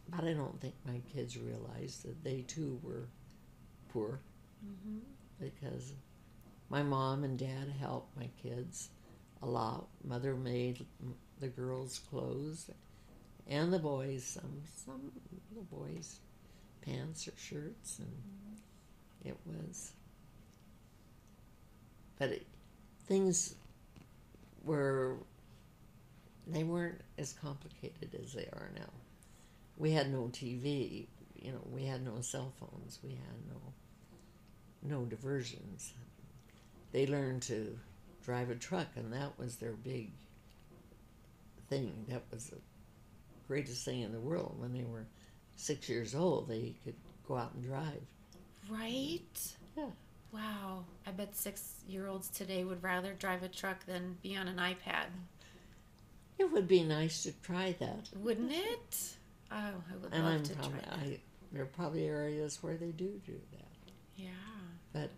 but I don't think my kids realized that they too were poor, because my mom and dad helped my kids a lot. Mother made the girls' clothes, and the boys some of the boys' pants or shirts, and it was. But things they weren't as complicated as they are now. We had no TV, we had no cell phones, we had no diversions. They learned to drive a truck, and that was their big thing. That was the greatest thing in the world. When they were 6 years old, they could go out and drive. Right? Yeah. Wow. I bet 6-year-olds today would rather drive a truck than be on an iPad. It would be nice to try that. Wouldn't it? Oh, I would And love I'm to try probably, that. there are probably areas where they do that. Yeah. But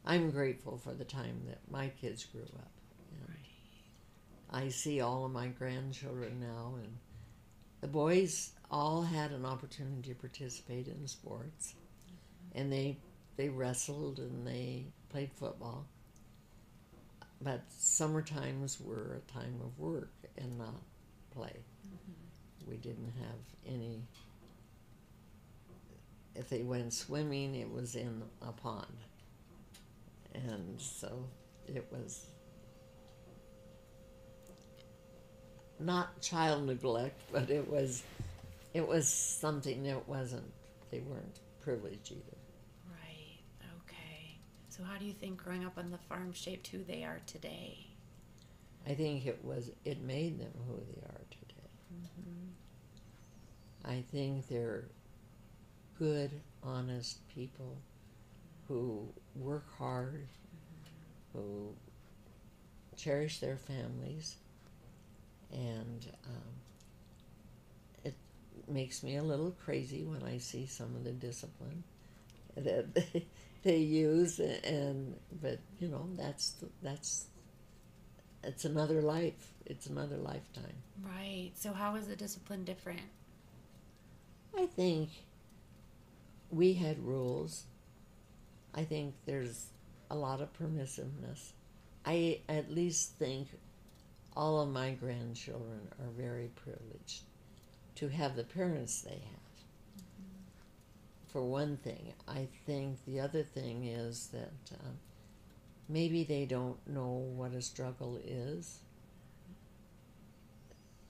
I'm grateful for the time that my kids grew up. And Right. I see all of my grandchildren now, and the boys all had an opportunity to participate in sports, and they wrestled and they played football. But summer times were a time of work and not play. We didn't have any. If they went swimming, it was in a pond. And so it was not child neglect, but it was something that wasn't, they weren't privileged either. Right. Okay. So how do you think growing up on the farm shaped who they are today? I think it made them who they are today. I think they're good, honest people who work hard, who cherish their families, and it makes me a little crazy when I see some of the discipline that they use, but you know, it's another life. It's another lifetime. Right. So how is the discipline different? I think we had rules. I think there's a lot of permissiveness. I at least think all of my grandchildren are very privileged to have the parents they have. For one thing. I think the other thing is that maybe they don't know what a struggle is.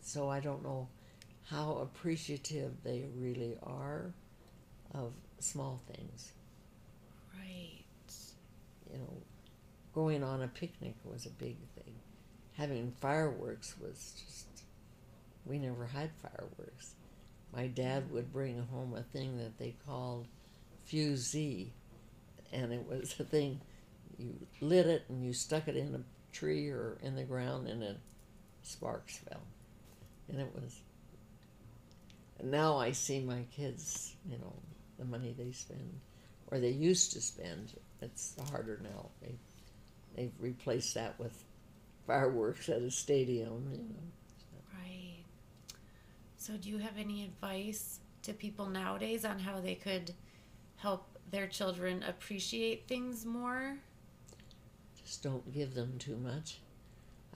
So I don't know how appreciative they really are of small things. Right. You know, going on a picnic was a big thing. Having fireworks was just, we never had fireworks. My dad would bring home a thing that they called fusee, and it was a thing, you lit it and you stuck it in a tree or in the ground and then sparks fell. And it was, and now I see my kids, you know, the money they spend, or they used to spend, it's harder now. They've replaced that with fireworks at a stadium, you know. Right. So do you have any advice to people nowadays on how they could help their children appreciate things more? Just don't give them too much.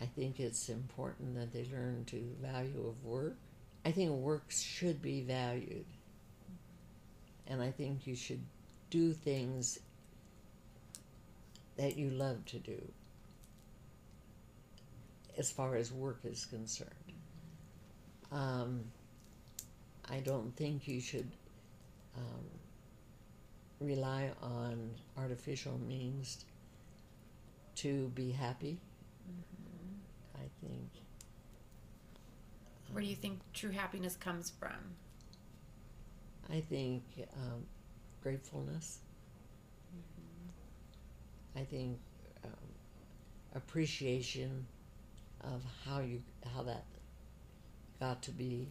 I think it's important that they learn to value of work. I think work should be valued. And I think you should do things that you love to do as far as work is concerned. I don't think you should rely on artificial means to be happy. I think. Where do you think true happiness comes from? I think gratefulness. I think appreciation of how that got to be.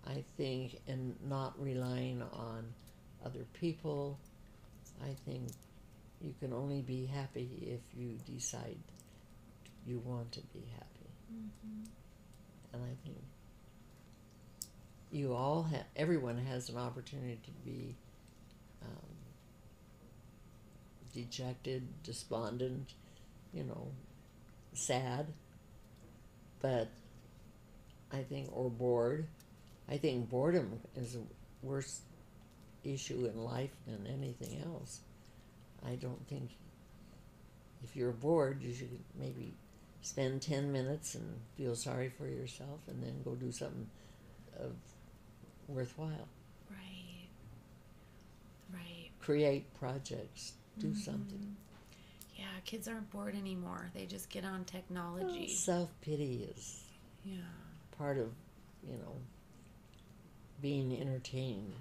I think, and not relying on other people. I think you can only be happy if you decide you want to be happy. And I think everyone has an opportunity to be dejected, despondent, you know, sad, but I think, or bored. I think boredom is a worse issue in life than anything else. I don't think, if you're bored, you should maybe spend 10 minutes and feel sorry for yourself and then go do something worthwhile. Right. Right. Create projects. Do something. Yeah, kids aren't bored anymore. They just get on technology. Well, self-pity is part of, you know, being entertained.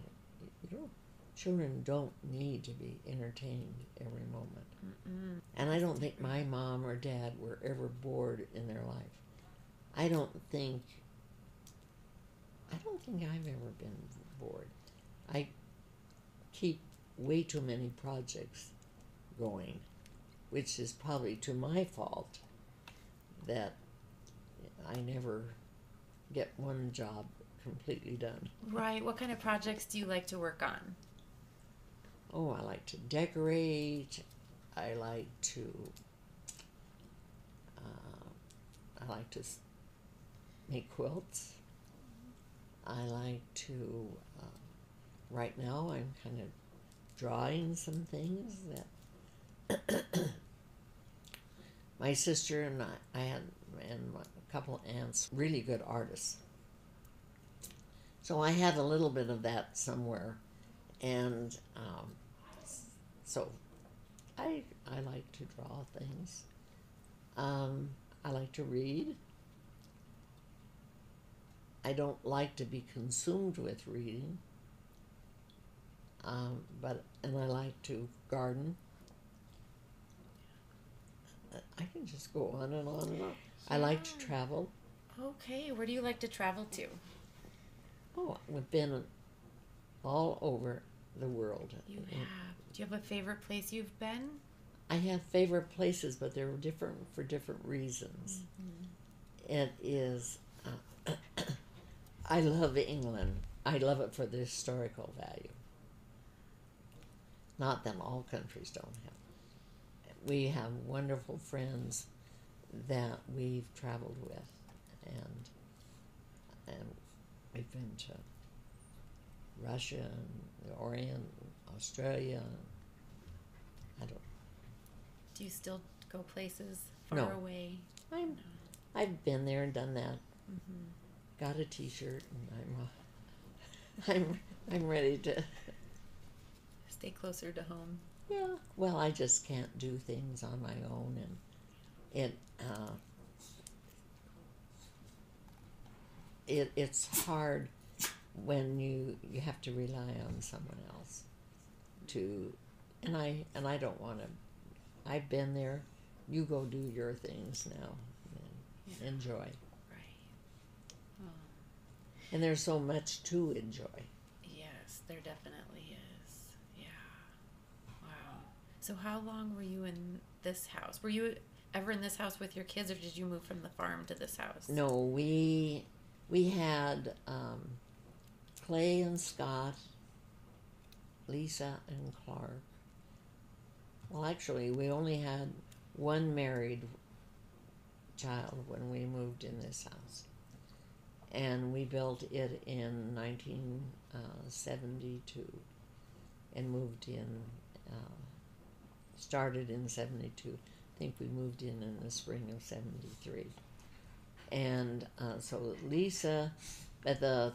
You don't children don't need to be entertained every moment. Mm-mm. And I don't think my mom or dad were ever bored in their life. I don't think I've ever been bored. I keep way too many projects going, which is probably to my fault that I never get one job completely done. Right. What kind of projects do you like to work on? Oh, I like to decorate. I like to. Make quilts. I like to. Right now, I'm kind of drawing some things that my sister and I had, and a couple aunts, really good artists. So I had a little bit of that somewhere, and so I like to draw things. I like to read. I don't like to be consumed with reading, and I like to garden. I can just go on and on and on. I like to travel. Okay. Where do you like to travel to? Oh, we've been all over the world. You have. Do you have a favorite place you've been? I have favorite places, but they're different for different reasons. Mm-hmm. It is, I love England. I love it for the historical value. Not that all countries don't have. We have wonderful friends that we've traveled with, and we've been to Russia and the Orient, Australia. Do you still go places far No. away? I've been there and done that. Mm-hmm. Got a T-shirt, and I'm ready to Stay closer to home. Yeah. Well, I just can't do things on my own, and it's hard when you have to rely on someone else to, and I don't want to. I've been there. You go do your things now and enjoy. Right. Oh. And there's so much to enjoy. Yes, there definitely is. Yeah. Wow. So how long were you in this house? Were you ever in this house with your kids, or did you move from the farm to this house? No, we had Clay and Scott, Lisa and Clark. Well, actually, we only had one married child when we moved in this house. And we built it in 1972 and moved in, started in 72. I think we moved in the spring of 73. And so Lisa, the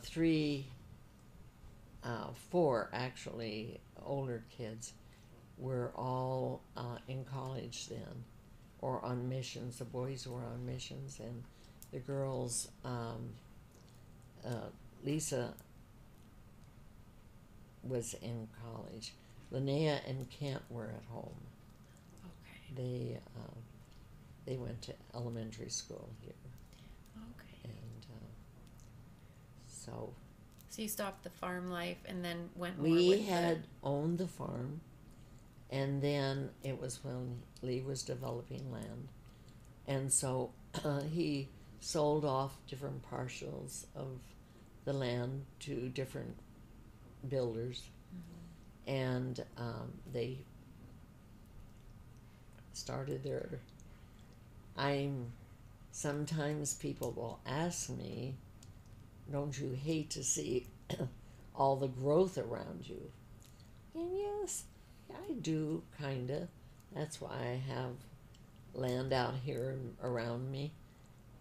four actually older kids were all in college then, or on missions. The boys were on missions, and the girls, Lisa was in college. Linnea and Kent were at home. Okay. They went to elementary school here. Okay. And so you stopped the farm life and then went more we with had owned the farm, and then it was when Lee was developing land, and so he sold off different parcels of the land to different builders, and they started their. Sometimes people will ask me, don't you hate to see all the growth around you? And yes, I do, kinda. That's why I have land out here around me.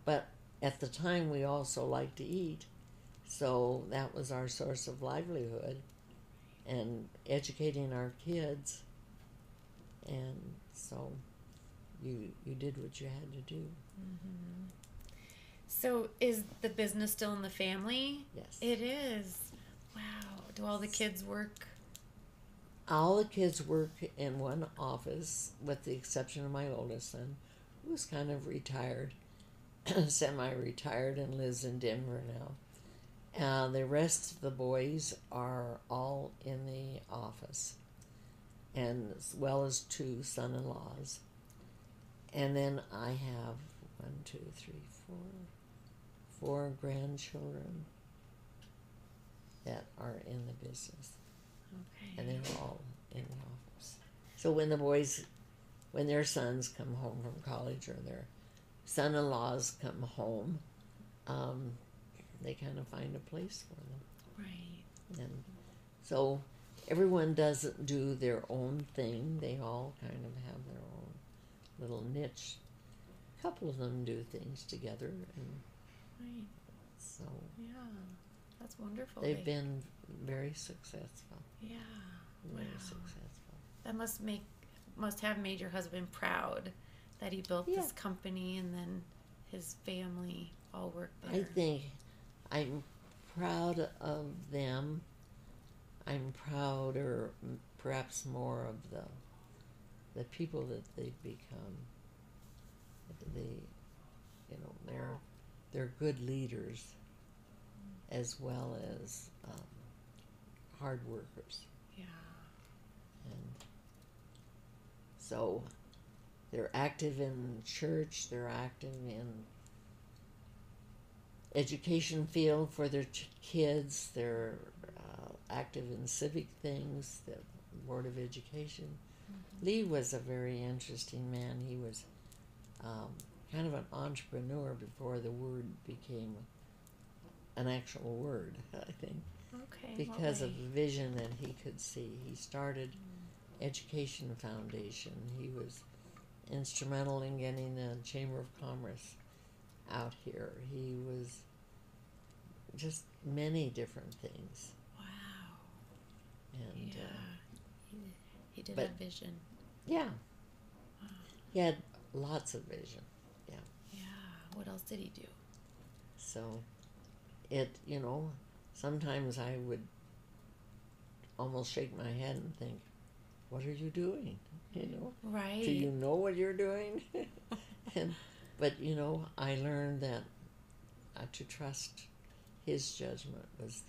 But at the time, we also like to eat, so that was our source of livelihood, and educating our kids. And so you did what you had to do. Mm-hmm. So is the business still in the family? Yes. It is. Wow. Do all the kids work All the kids work in one office, with the exception of my oldest son, who's kind of retired, semi-retired, and lives in Denver now. The rest of the boys are all in the office, and as well as two son-in-laws. And then I have 4 grandchildren that are in the business. Okay. And they're all in the office. So when their sons come home from college, or their son-in-laws come home, they kind of find a place for them. Right. And so everyone doesn't do their own thing. They all kind of have their own little niche. A couple of them do things together, and Right. so Yeah. That's wonderful. they've been very successful. Yeah. Very Wow. successful. That must have made your husband proud that he built this company, and then his family all work there. I think I'm proud of them. I'm prouder, perhaps more, of the people that they've become. They're good leaders, as well as hard workers. Yeah. And so they're active in church, they're active in education field for their kids, they're active in civic things, the Board of Education. Mm-hmm. Lee was a very interesting man. He was kind of an entrepreneur before the word became an actual word, I think. Okay. Because of the vision that he could see. He started Education Foundation. He was instrumental in getting the Chamber of Commerce out here. He was just many different things. Wow. And yeah. He did but- have vision. yeah, Wow. he had lots of vision. Yeah. What else did he do? So sometimes I would almost shake my head and think, what are you doing? Right. Do you know what you're doing? But I learned that to trust his judgment was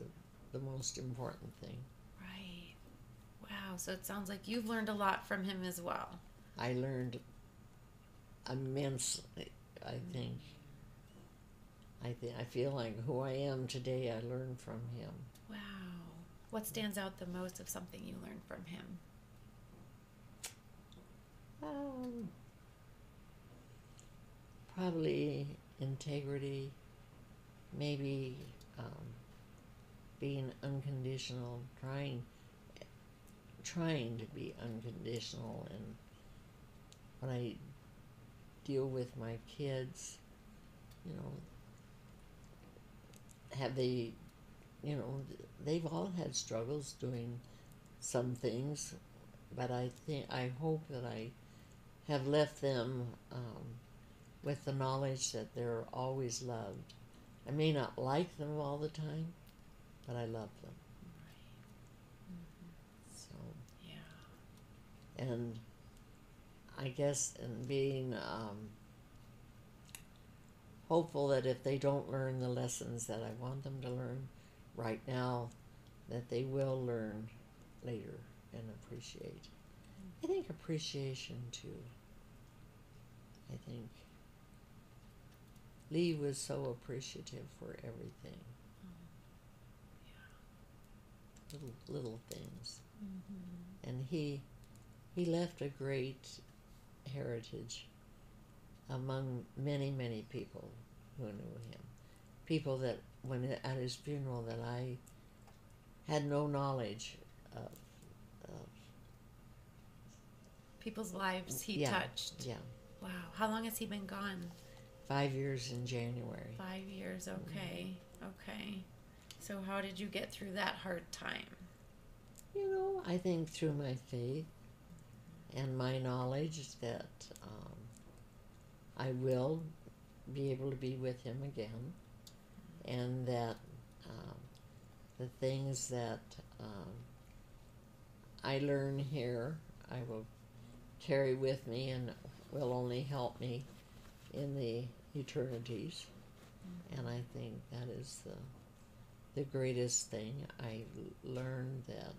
the most important thing. Right. Wow. So it sounds like you've learned a lot from him as well. I learned immensely, I think. I feel like who I am today, I learned from him. Wow. What stands out the most of something you learned from him? Probably integrity, maybe being unconditional, trying to be unconditional, and when I deal with my kids, have they, they've all had struggles doing some things, but I hope that I have left them with the knowledge that they're always loved. I may not like them all the time, but I love them. Right. Mm-hmm. So, yeah. and I guess in being hopeful that if they don't learn the lessons that I want them to learn right now, that they will learn later and appreciate. I think appreciation too. I think Lee was so appreciative for everything. Yeah. Little things. Mm-hmm. And he left a great heritage among many, many people who knew him. People that, when at his funeral, that I had no knowledge of. People's lives he touched. Yeah. Wow. How long has he been gone? 5 years in January. 5 years. Okay. Okay. So how did you get through that hard time? I think through my faith and my knowledge that I will be able to be with him again, and that the things that I learn here, I will carry with me and will only help me in the eternities. And I think that is the greatest thing. I learned that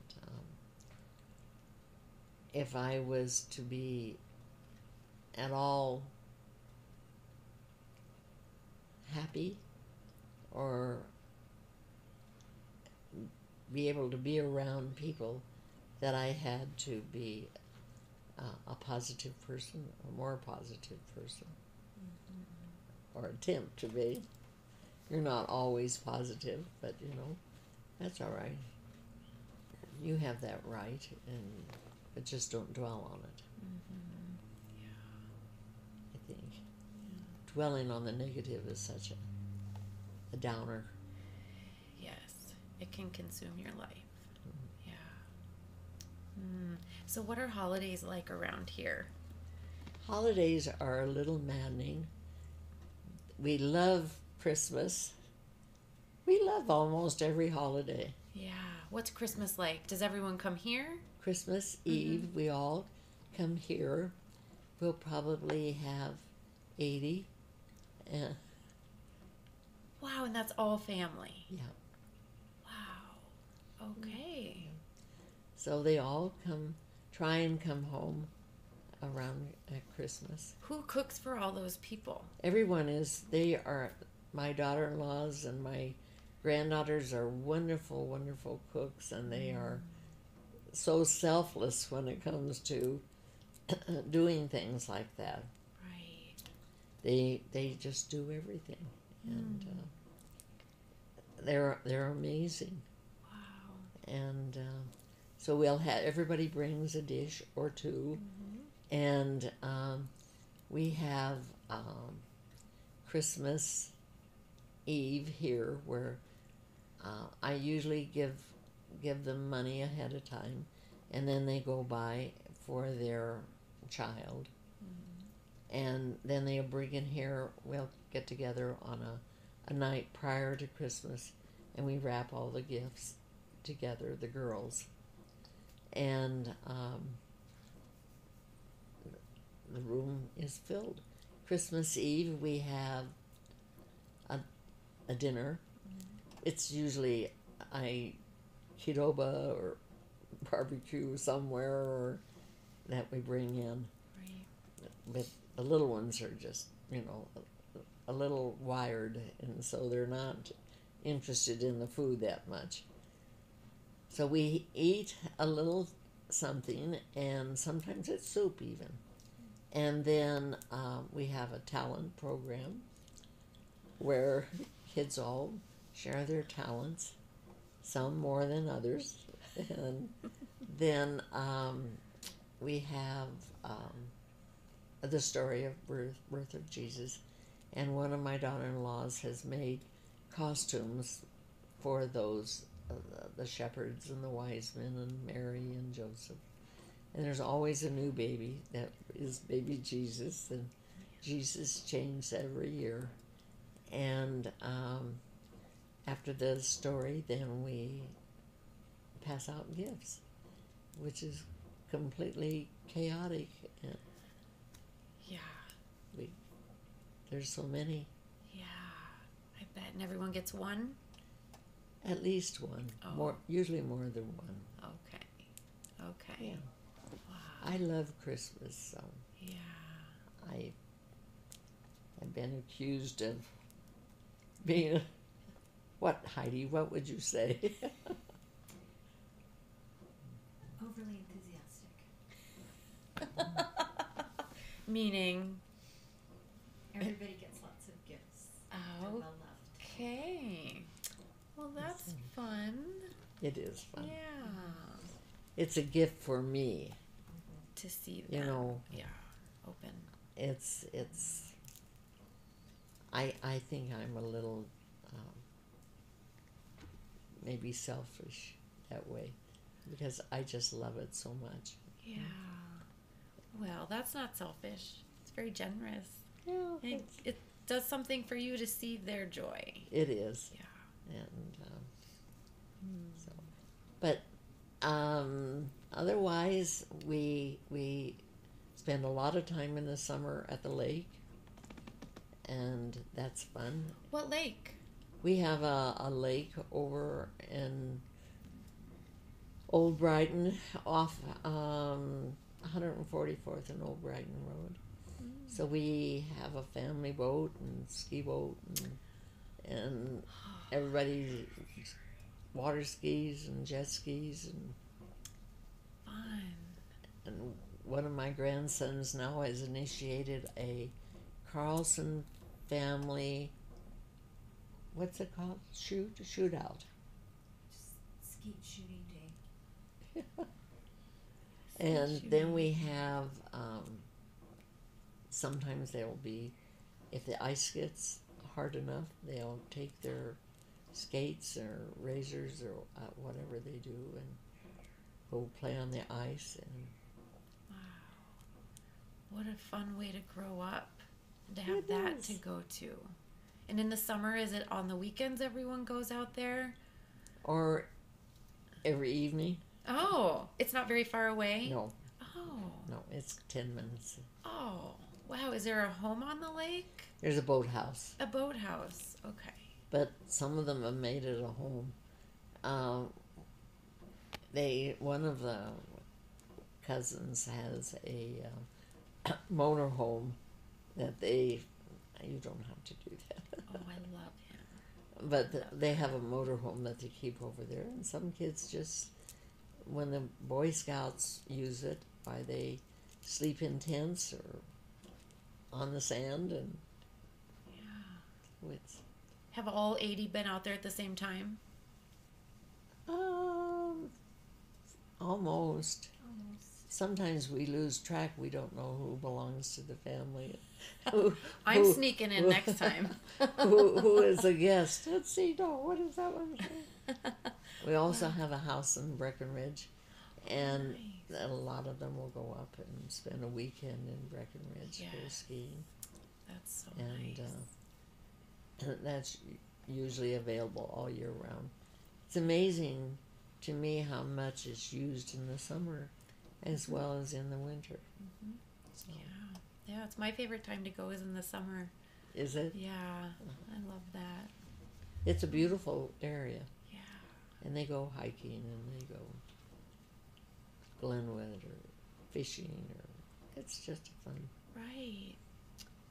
if I was to be at all happy or be able to be around people, that I had to be a positive person, a more positive person, or attempt to be. You're not always positive, but that's all right. You have that right, but just don't dwell on it. Yeah. I think dwelling on the negative is such a downer. Yes, it can consume your life. Yeah. So what are holidays like around here? Holidays are a little maddening. We love Christmas. We love almost every holiday. Yeah. What's Christmas like? Does everyone come here? Christmas Eve, we all come here. We'll probably have 80. Wow, and that's all family. Yeah. Wow. Okay. So they all try and come home around at Christmas. Who cooks for all those people? Everyone is. They are my daughter-in-laws and my granddaughters are wonderful, wonderful cooks, and they are so selfless when it comes to doing things like that. Right. They just do everything, and they're amazing. Wow. And so we'll have everybody brings a dish or two, and we have Christmas Eve here where I usually give them money ahead of time, and then they go by for their child, and then they'll bring in here. We'll get together on a night prior to Christmas, and we wrap all the gifts together, the girls, and the room is filled. Christmas Eve we have a dinner. It's usually Qdoba or barbecue somewhere or that we bring in. Right. But the little ones are just, a little wired, and so they're not interested in the food that much. So we eat a little something, and sometimes it's soup even. And then we have a talent program where kids all share their talents, some more than others. And then we have the story of birth of Jesus. And one of my daughter-in-laws has made costumes for those, the shepherds and the wise men and Mary and Joseph. And there's always a new baby that is baby Jesus, and Jesus changes every year. And after the story, then we pass out gifts, which is completely chaotic. Yeah. There's so many. Yeah. I bet. And everyone gets one? At least one. Oh. Usually more than one. Okay. Yeah. Wow. I love Christmas, so Yeah. I have been accused of being what, Heidi? What would you say? Overly enthusiastic. Meaning? Everybody gets lots of gifts. They're well loved. Okay. Well, that's fun. It is fun. Yeah. It's a gift for me. To see them. Yeah. Open. It's I think I'm a little maybe selfish that way because I just love it so much. Yeah. Well, that's not selfish. It's very generous. Yeah, It does something for you to see their joy. it is. Yeah. And so, but otherwise, we spend a lot of time in the summer at the lake, and that's fun. What lake? We have a lake over in Old Brighton off 144th and Old Brighton Road. So we have a family boat and ski boat, and everybody water skis and jet skis, Fun. and one of my grandsons now has initiated a Carlson family, what's it called? Shootout. Skeet shooting day. And then we have, sometimes they'll be, if the ice gets hard enough, they'll take their skates or razors or whatever they do and go play on the ice. And Wow. What a fun way to grow up and to have It that is. to go to. And in the summer, is it on the weekends everyone goes out there? or every evening. Oh, it's not very far away? No, Oh. it's 10 minutes. Oh. Wow, is there a home on the lake? There's a boathouse, A boathouse. Okay. but some of them have made it a home. One of the cousins has a motor home that you don't have to do that. Oh, I love him. But they have a motor home that they keep over there, and some kids just, when the Boy Scouts use it, they sleep in tents or on the sand, and Yeah. it's Have all 80 been out there at the same time? almost. Almost. Sometimes we lose track. We don't know who belongs to the family. I'm sneaking in next time. who is a guest? Let's see. No, what is that one? We also have a house in Breckenridge, and a lot of them will go up and spend a weekend in Breckenridge for Yes. skiing, That's so and nice. that's usually available all year round. It's amazing to me how much is used in the summer as well as in the winter. Mhm. So, Yeah. Yeah, it's my favorite time to go is in the summer. is it? Yeah, I love that. It's a beautiful area, Yeah. and they go hiking and they go Glenwood or fishing, or it's just fun. Right.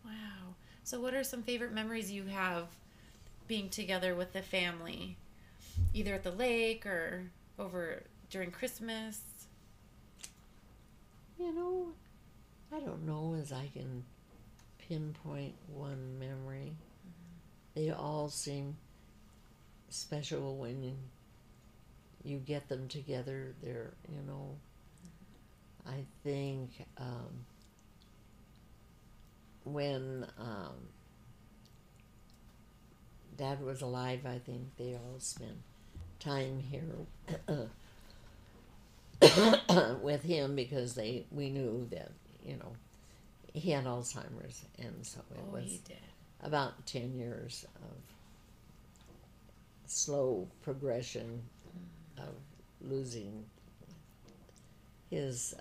Wow. So what are some favorite memories you have being together with the family? Either at the lake or over during Christmas? I don't know as I can pinpoint one memory. They all seem special when you get them together. I think when Dad was alive, I think they all spent time here with him because we knew that he had Alzheimer's, and so it Oh, was he did. about 10 years of slow progression of losing his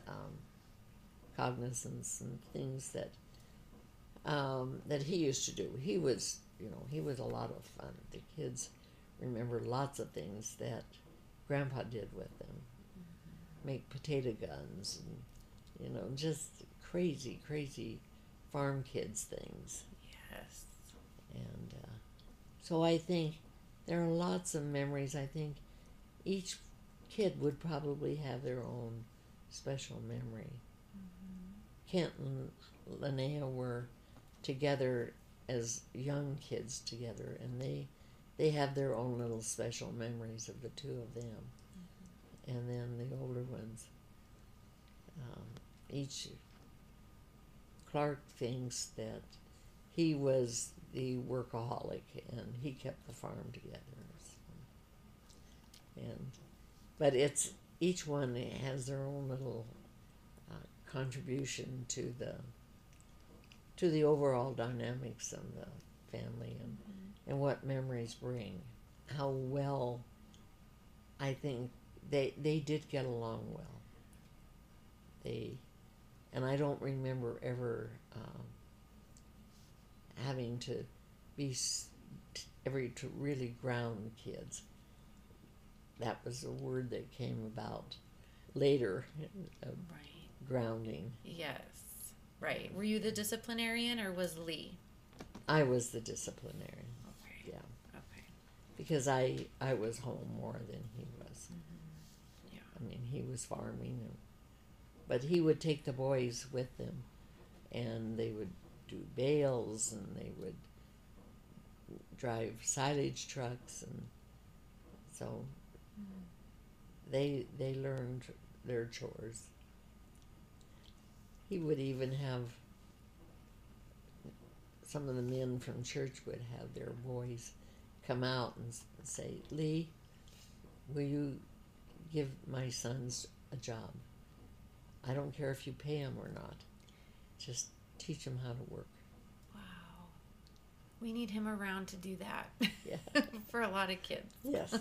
cognizance and things that he used to do. He was a lot of fun. The kids remember lots of things that Grandpa did with them. Make potato guns and just crazy farm kids things. Yes. And so I think there are lots of memories. I think each kid would probably have their own special memory. Kent and Linnea were together as young kids together, and they have their own little special memories of the two of them. And then the older ones, each Clark thinks that he was the workaholic and he kept the farm together. But each one has their own little contribution to the overall dynamics of the family and what memories bring. How well I think they did get along well. they, and I don't remember ever having to be to really ground kids. That was a word that came about later, Right. grounding. Yes. Right. Were you the disciplinarian or was Lee? I was the disciplinarian. Okay. Yeah. Okay. Because I was home more than he was. Yeah. I mean, he was farming, but he would take the boys with him, and they would do bales, and they would drive silage trucks, and so they learned their chores. He would even have some of the men from church would have their boys come out and say, "Lee, will you give my sons a job? I don't care if you pay them or not. Just teach them how to work." Wow. We need him around to do that. Yeah. For a lot of kids. Yes.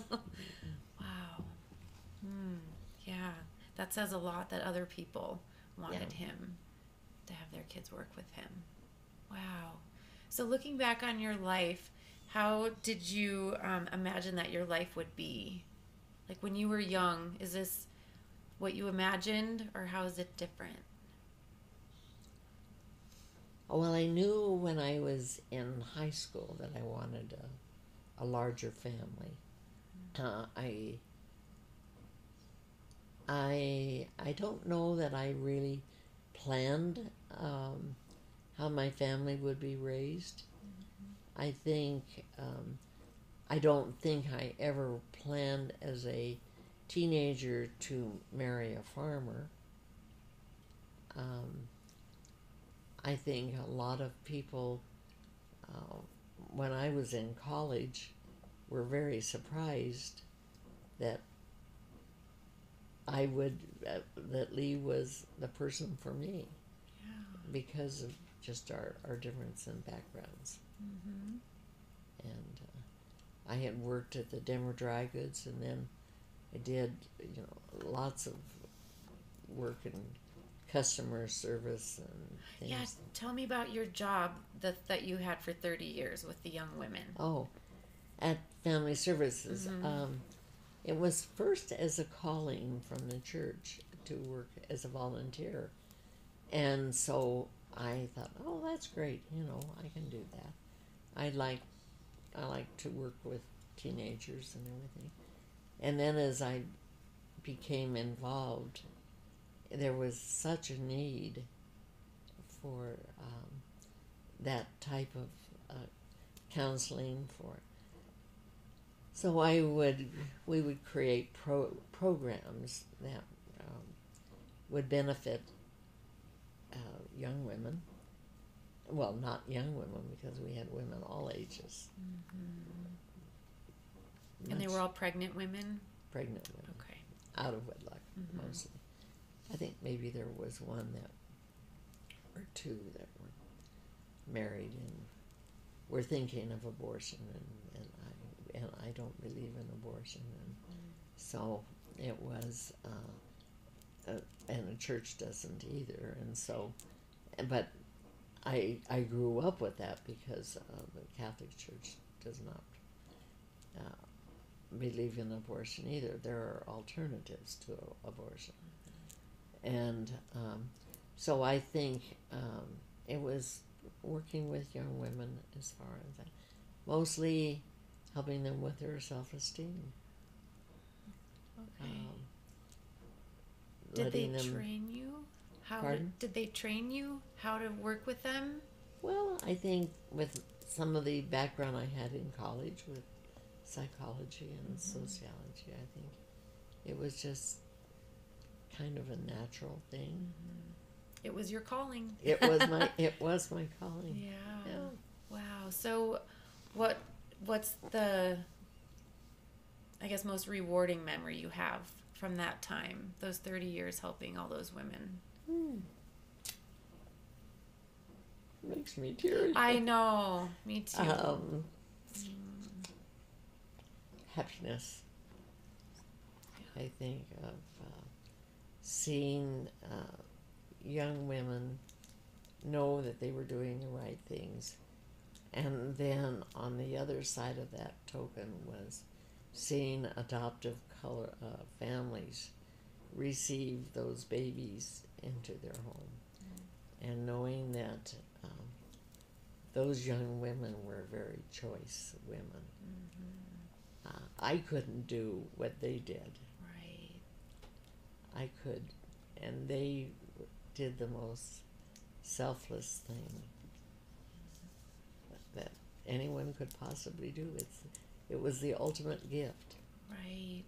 Wow. Yeah. That says a lot that other people wanted him to have their kids work with him. Wow. So looking back on your life, how did you imagine that your life would be? Like when you were young, is this what you imagined or how is it different? Well, I knew when I was in high school that I wanted a larger family. I don't know that I really planned how my family would be raised. I think I don't think I ever planned as a teenager to marry a farmer. I think a lot of people, when I was in college, were very surprised that that Lee was the person for me. Yeah. Because of just our difference in backgrounds. Mm-hmm. And I had worked at the Denver Dry Goods, and then I did, lots of work in customer service and things. Yeah, tell me about your job that you had for 30 years with the young women. Oh, at Family Services. Mm-hmm. It was first as a calling from the church to work as a volunteer. And so I thought, oh, that's great, I can do that. I like to work with teenagers and everything. And then as I became involved, there was such a need for that type of counseling for. So we would create programs that would benefit young women. Well, not young women, because we had women all ages. And they were all pregnant women? Pregnant women. Okay. Out of wedlock, mostly. I think maybe there was one or two that were married and were thinking of abortion, and I don't believe in abortion, and so it was, and the church doesn't either, and so, but I grew up with that because the Catholic Church does not believe in abortion either. There are alternatives to abortion. And so I think it was working with young women as far as that. Mostly helping them with their self-esteem. Okay. Did they train you? Did they train you how to work with them? Well, I think with some of the background I had in college with psychology and sociology, I think it was just kind of a natural thing. It was your calling. It was my calling. Yeah. Wow. So what's the, I guess, most rewarding memory you have from that time, those 30 years helping all those women? Makes me teary. I know. Me too. Happiness. I think of seeing young women know that they were doing the right things. And then on the other side of that token was seeing adoptive families receive those babies into their home, and knowing that those young women were very choice women. I couldn't do what they did. Right. I could, and they did the most selfless thing that anyone could possibly do. It was the ultimate gift. Right.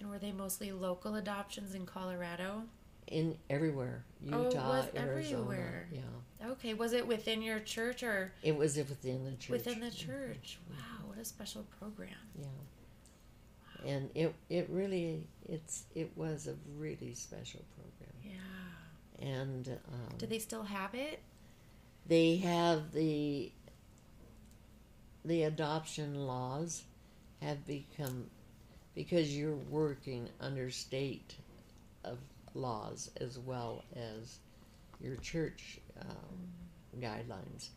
And were they mostly local adoptions in Colorado? In everywhere, Utah, it was Arizona, everywhere. yeah. Okay, was it within your church or? It was within the church. Within the church. Wow, what a special program. Yeah. And it really it was a really special program. Yeah. And do they still have it? They have the adoption laws have become, because you're working under state of laws as well as your church guidelines.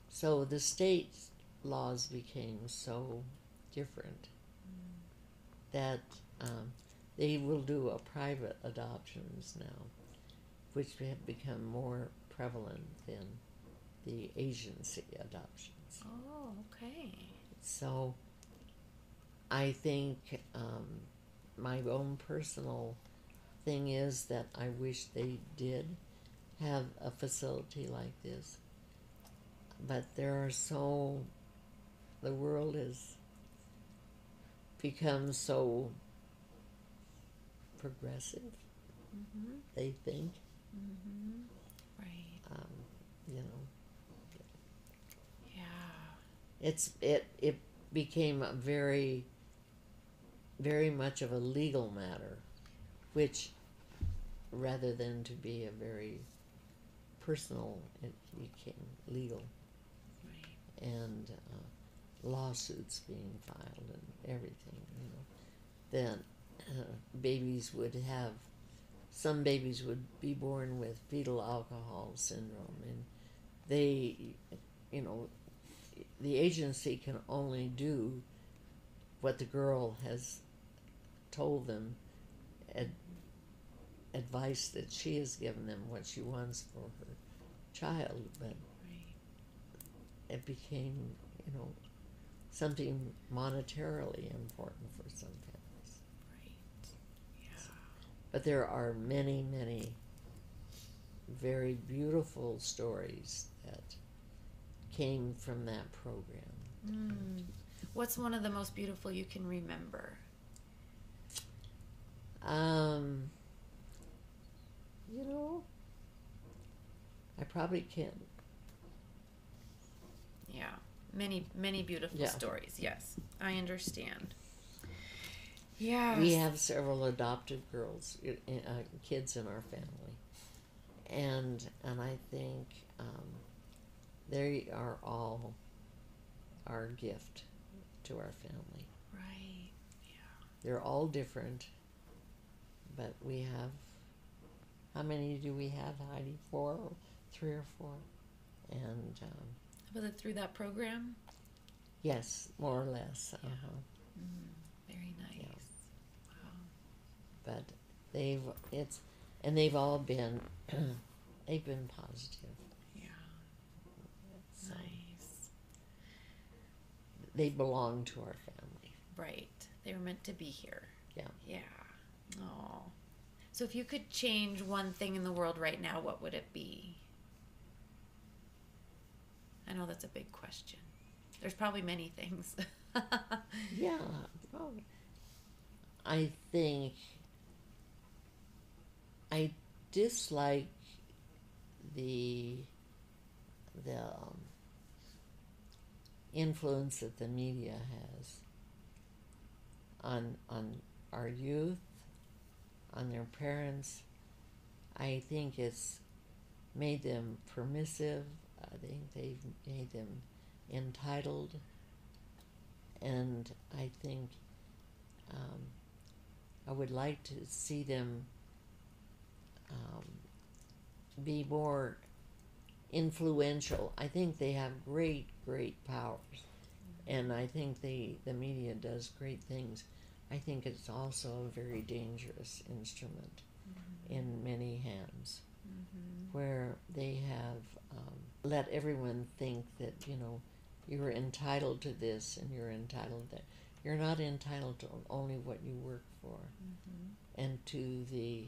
So the state laws became so different that they will do a private adoptions now, which have become more prevalent than the agency adoptions. Oh, okay. So I think my own personal thing is that I wish they did have a facility like this. But the world has become so progressive, they think. Right. You know. Yeah. It became a very, very much of a legal matter, which rather than to be a very personal, it became legal. Right. And lawsuits being filed and everything, you know. Then babies would have, some babies would be born with fetal alcohol syndrome, and they, you know, the agency can only do what the girl has told them, advice that she has given them, what she wants for her child, but Right. it became, you know, something monetarily important for some families. Right. Yeah. But there are many, many very beautiful stories that came from that program. What's one of the most beautiful you can remember? You know, I probably can't. Yeah. Many beautiful stories. Yes, I understand. Yeah. We have several adopted girls, kids in our family, and I think they are all our gift to our family. Right. Yeah. They're all different, but we have. How many do we have, Heidi? 3 or 4, and. Was it through that program? Yes, more or less. Very nice. Yeah. Wow. But they've all been they've been positive. Yeah. So Nice. they belong to our family. Right. They were meant to be here. Yeah. Yeah. Oh. So if you could change one thing in the world right now, what would it be? I know that's a big question. There's probably many things. Yeah, probably. I think I dislike the influence that the media has on our youth, on their parents. I think it's made them permissive. I think they've made them entitled, and I think I would like to see them be more influential. I think they have great, great powers. And I think the media does great things. I think it's also a very dangerous instrument in many hands, where they have let everyone think that, you're entitled to this and you're entitled to that. You're not entitled to only what you work for, and to the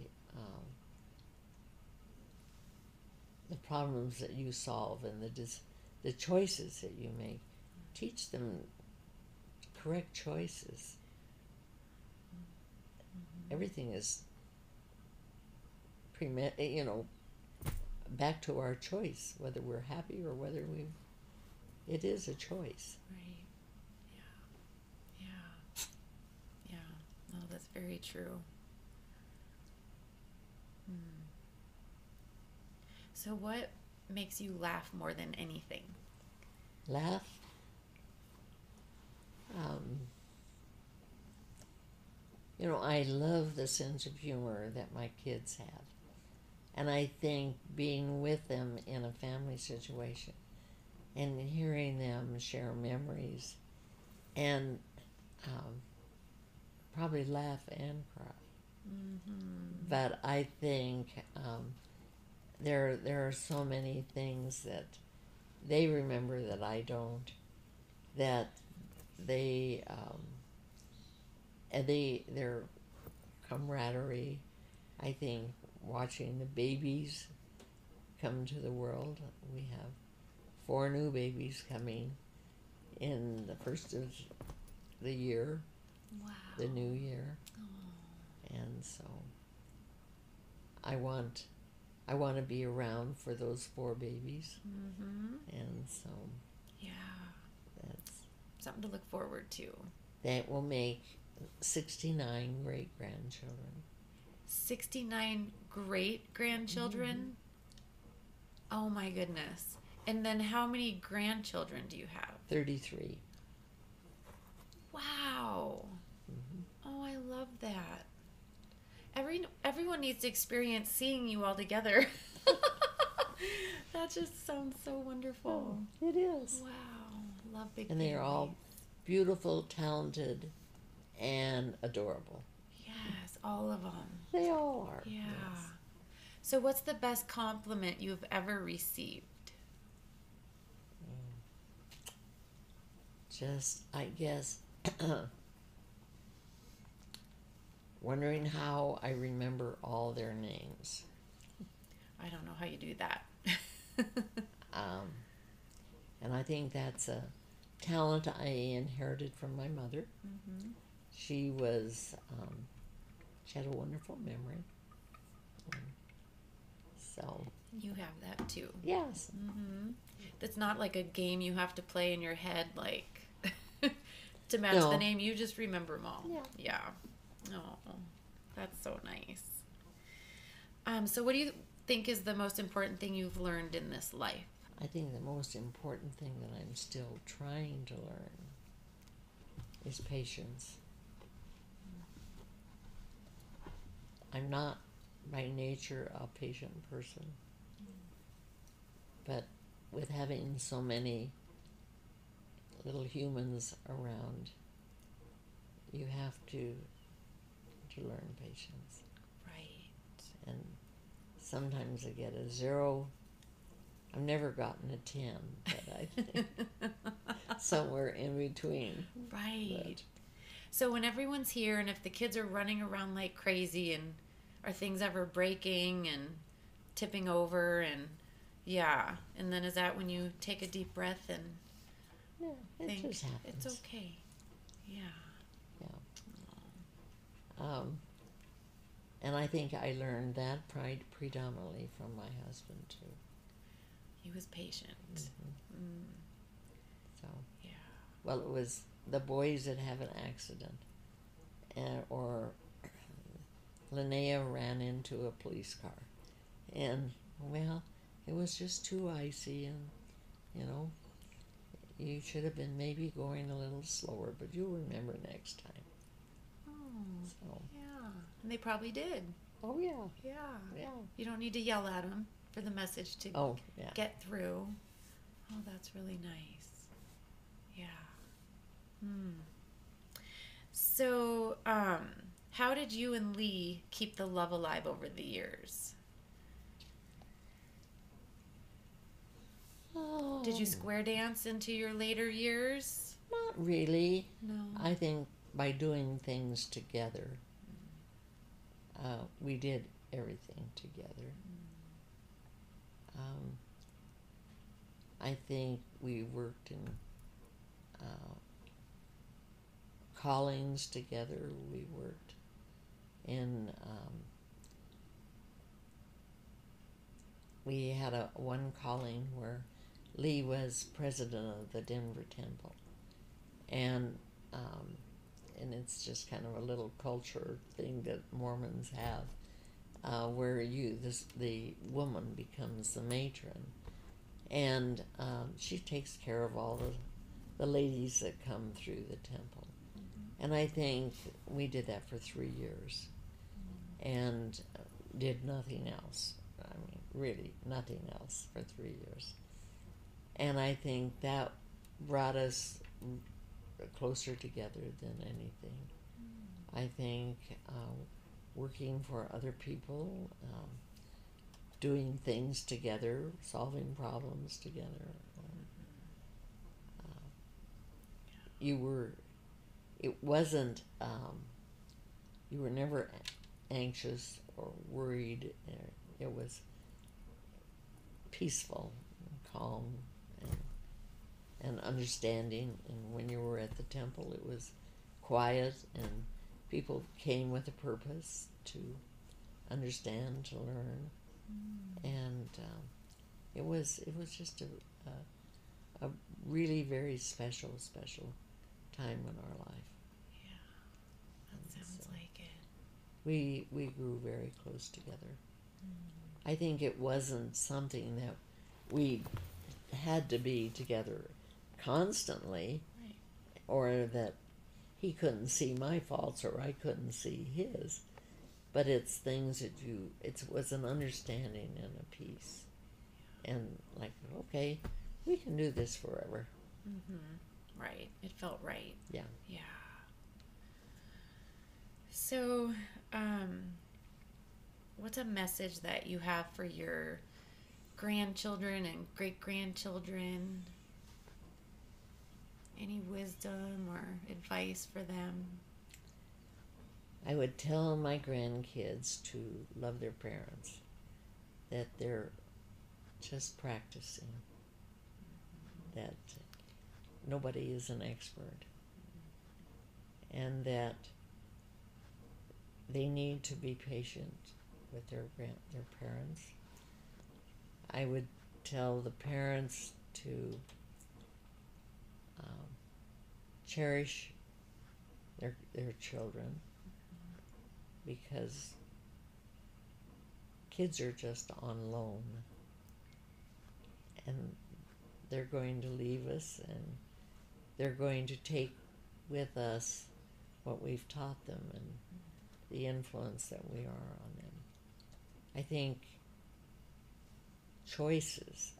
problems that you solve and the choices that you make. Teach them correct choices. Everything is back to our choice, whether we're happy or whether it is a choice. Right. Yeah. No, that's very true. So what makes you laugh more than anything? Laugh? I love the sense of humor that my kids have. And I think being with them in a family situation and hearing them share memories and probably laugh and cry. But I think there are so many things that they remember that I don't, that their camaraderie, I think, watching the babies come to the world. We have 4 new babies coming in the first of the year, Wow. the new year. Oh. And so I want to be around for those 4 babies. And so Yeah. that's Something to look forward to. that will make 69 great grandchildren. 69 great grandchildren? Oh my goodness. And then how many grandchildren do you have? 33. Wow. Oh, I love that. Everyone needs to experience seeing you all together. That just sounds so wonderful. It is. Wow. Love big And they are all families. beautiful, talented, and adorable. Yes, all of them. They all are. Yeah. Yes. So what's the best compliment you've ever received? Just, I guess, wondering how I remember all their names. I don't know how you do that. And I think that's a talent I inherited from my mother. She was, she had a wonderful memory. So. You have that too. Yes. That's not like a game you have to play in your head, like to match No. the name. You just remember them all. Yeah. Oh, that's so nice. So what do you think is the most important thing you've learned in this life? I think the most important thing that I'm still trying to learn is patience. I'm not by nature a patient person, but with having so many little humans around, you have to learn patience. Right. And sometimes I get a 0. I've never gotten a 10, but I think somewhere in between. Right. But So when everyone's here and if the kids are running around like crazy, and are things ever breaking and tipping over, and and then is that when you take a deep breath and it think just happens. it's okay? Yeah. And I think I learned that predominantly from my husband too. He was patient. So, Yeah. well, it was the boys that have an accident, or Linnea ran into a police car, and well, it was just too icy, and you should have been maybe going a little slower, but you'll remember next time. Oh. So. Yeah. And they probably did. Oh yeah. Yeah. Yeah. You don't need to yell at them. for the message to Oh, yeah. get through. Oh, that's really nice. Yeah. So, how did you and Lee keep the love alive over the years? Oh, Did you square dance into your later years? not really. No. I think by doing things together, we did everything together. I think we worked in callings together. We worked in. We had one calling where Lee was president of the Denver Temple, and and it's just kind of a little culture thing that Mormons have, where the woman becomes the matron, and she takes care of all the ladies that come through the temple. And I think we did that for 3 years, and did nothing else. I mean, really nothing else for 3 years. And I think that brought us closer together than anything. I think working for other people, doing things together, solving problems together. It wasn't, you were never anxious or worried. It was peaceful and calm and understanding. And when you were at the temple, it was quiet, and people came with a purpose to understand, to learn. And it was just a really very special time in our life. Yeah, that sounds like it. We grew very close together. I think it wasn't something that we had to be together constantly, Right. or that he couldn't see my faults or I couldn't see his. But it's things that it was an understanding and a peace. And like, okay, we can do this forever. Right. It felt right. Yeah. Yeah. So, what's a message that you have for your grandchildren and great-grandchildren? Any wisdom or advice for them? I would tell my grandkids to love their parents, that they're just practicing, that nobody is an expert, and that they need to be patient with their parents. I would tell the parents to cherish their children, because kids are just on loan, and they're going to leave us, and they're going to take with us what we've taught them and the influence that we are on them. I think choices.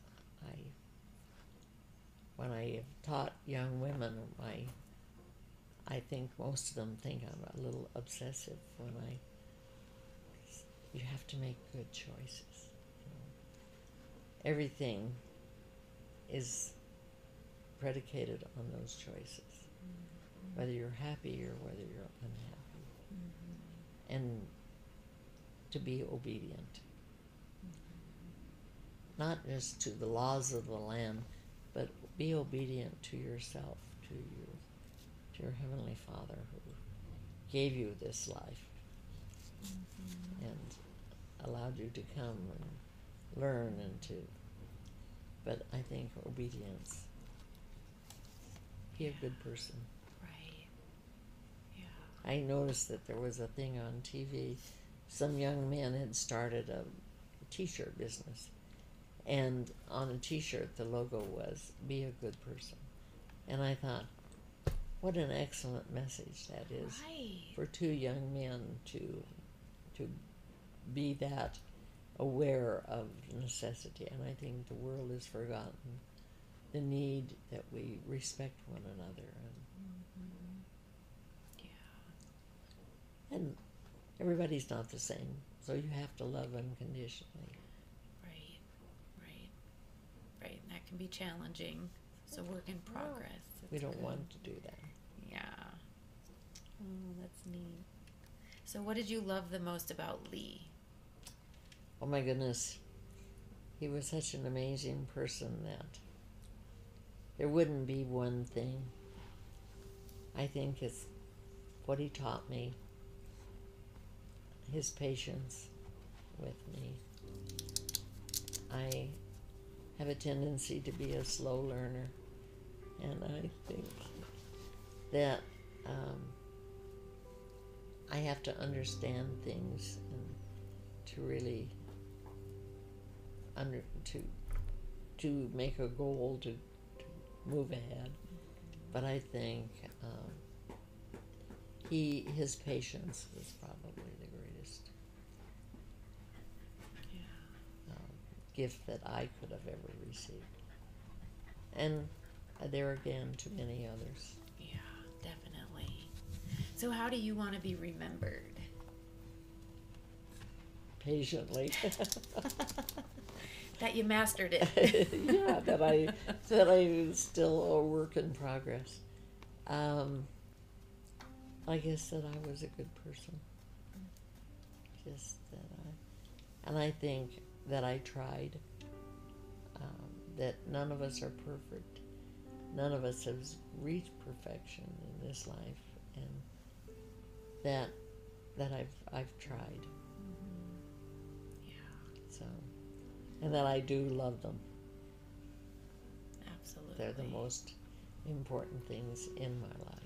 When I have taught young women, I think most of them think I'm a little obsessive when you have to make good choices. Everything is predicated on those choices, whether you're happy or whether you're unhappy, and to be obedient, not just to the laws of the land, but be obedient to yourself, to your Heavenly Father who gave you this life and allowed you to come and learn but I think obedience. Be a good person. Right. Yeah. I noticed that there was a thing on TV. Some young men had started a t-shirt business, and on a t-shirt the logo was "Be a good person." And I thought, what an excellent message that is, Right. for two young men to be that aware of necessity, and I think the world has forgotten the need that we respect one another, and everybody's not the same, so you have to love unconditionally. Right, right, right. That can be challenging. It's a work in progress. We don't want to do that. Yeah. Oh, that's neat. So what did you love the most about Lee? Oh my goodness, he was such an amazing person that there wouldn't be one thing. I think it's what he taught me, his patience with me. I have a tendency to be a slow learner, and I think that I have to understand things and to really to make a goal to move ahead. But I think his patience was probably the greatest gift that I could have ever received. And there again, to many others. Yeah, definitely. So how do you want to be remembered? Patiently. That you mastered it. Yeah, that I still a work in progress. I guess that I was a good person. Just that and I think that I tried. That none of us are perfect. None of us has reached perfection in this life, and that I've tried. Yeah. So, and that I do love them. Absolutely. They're the most important things in my life.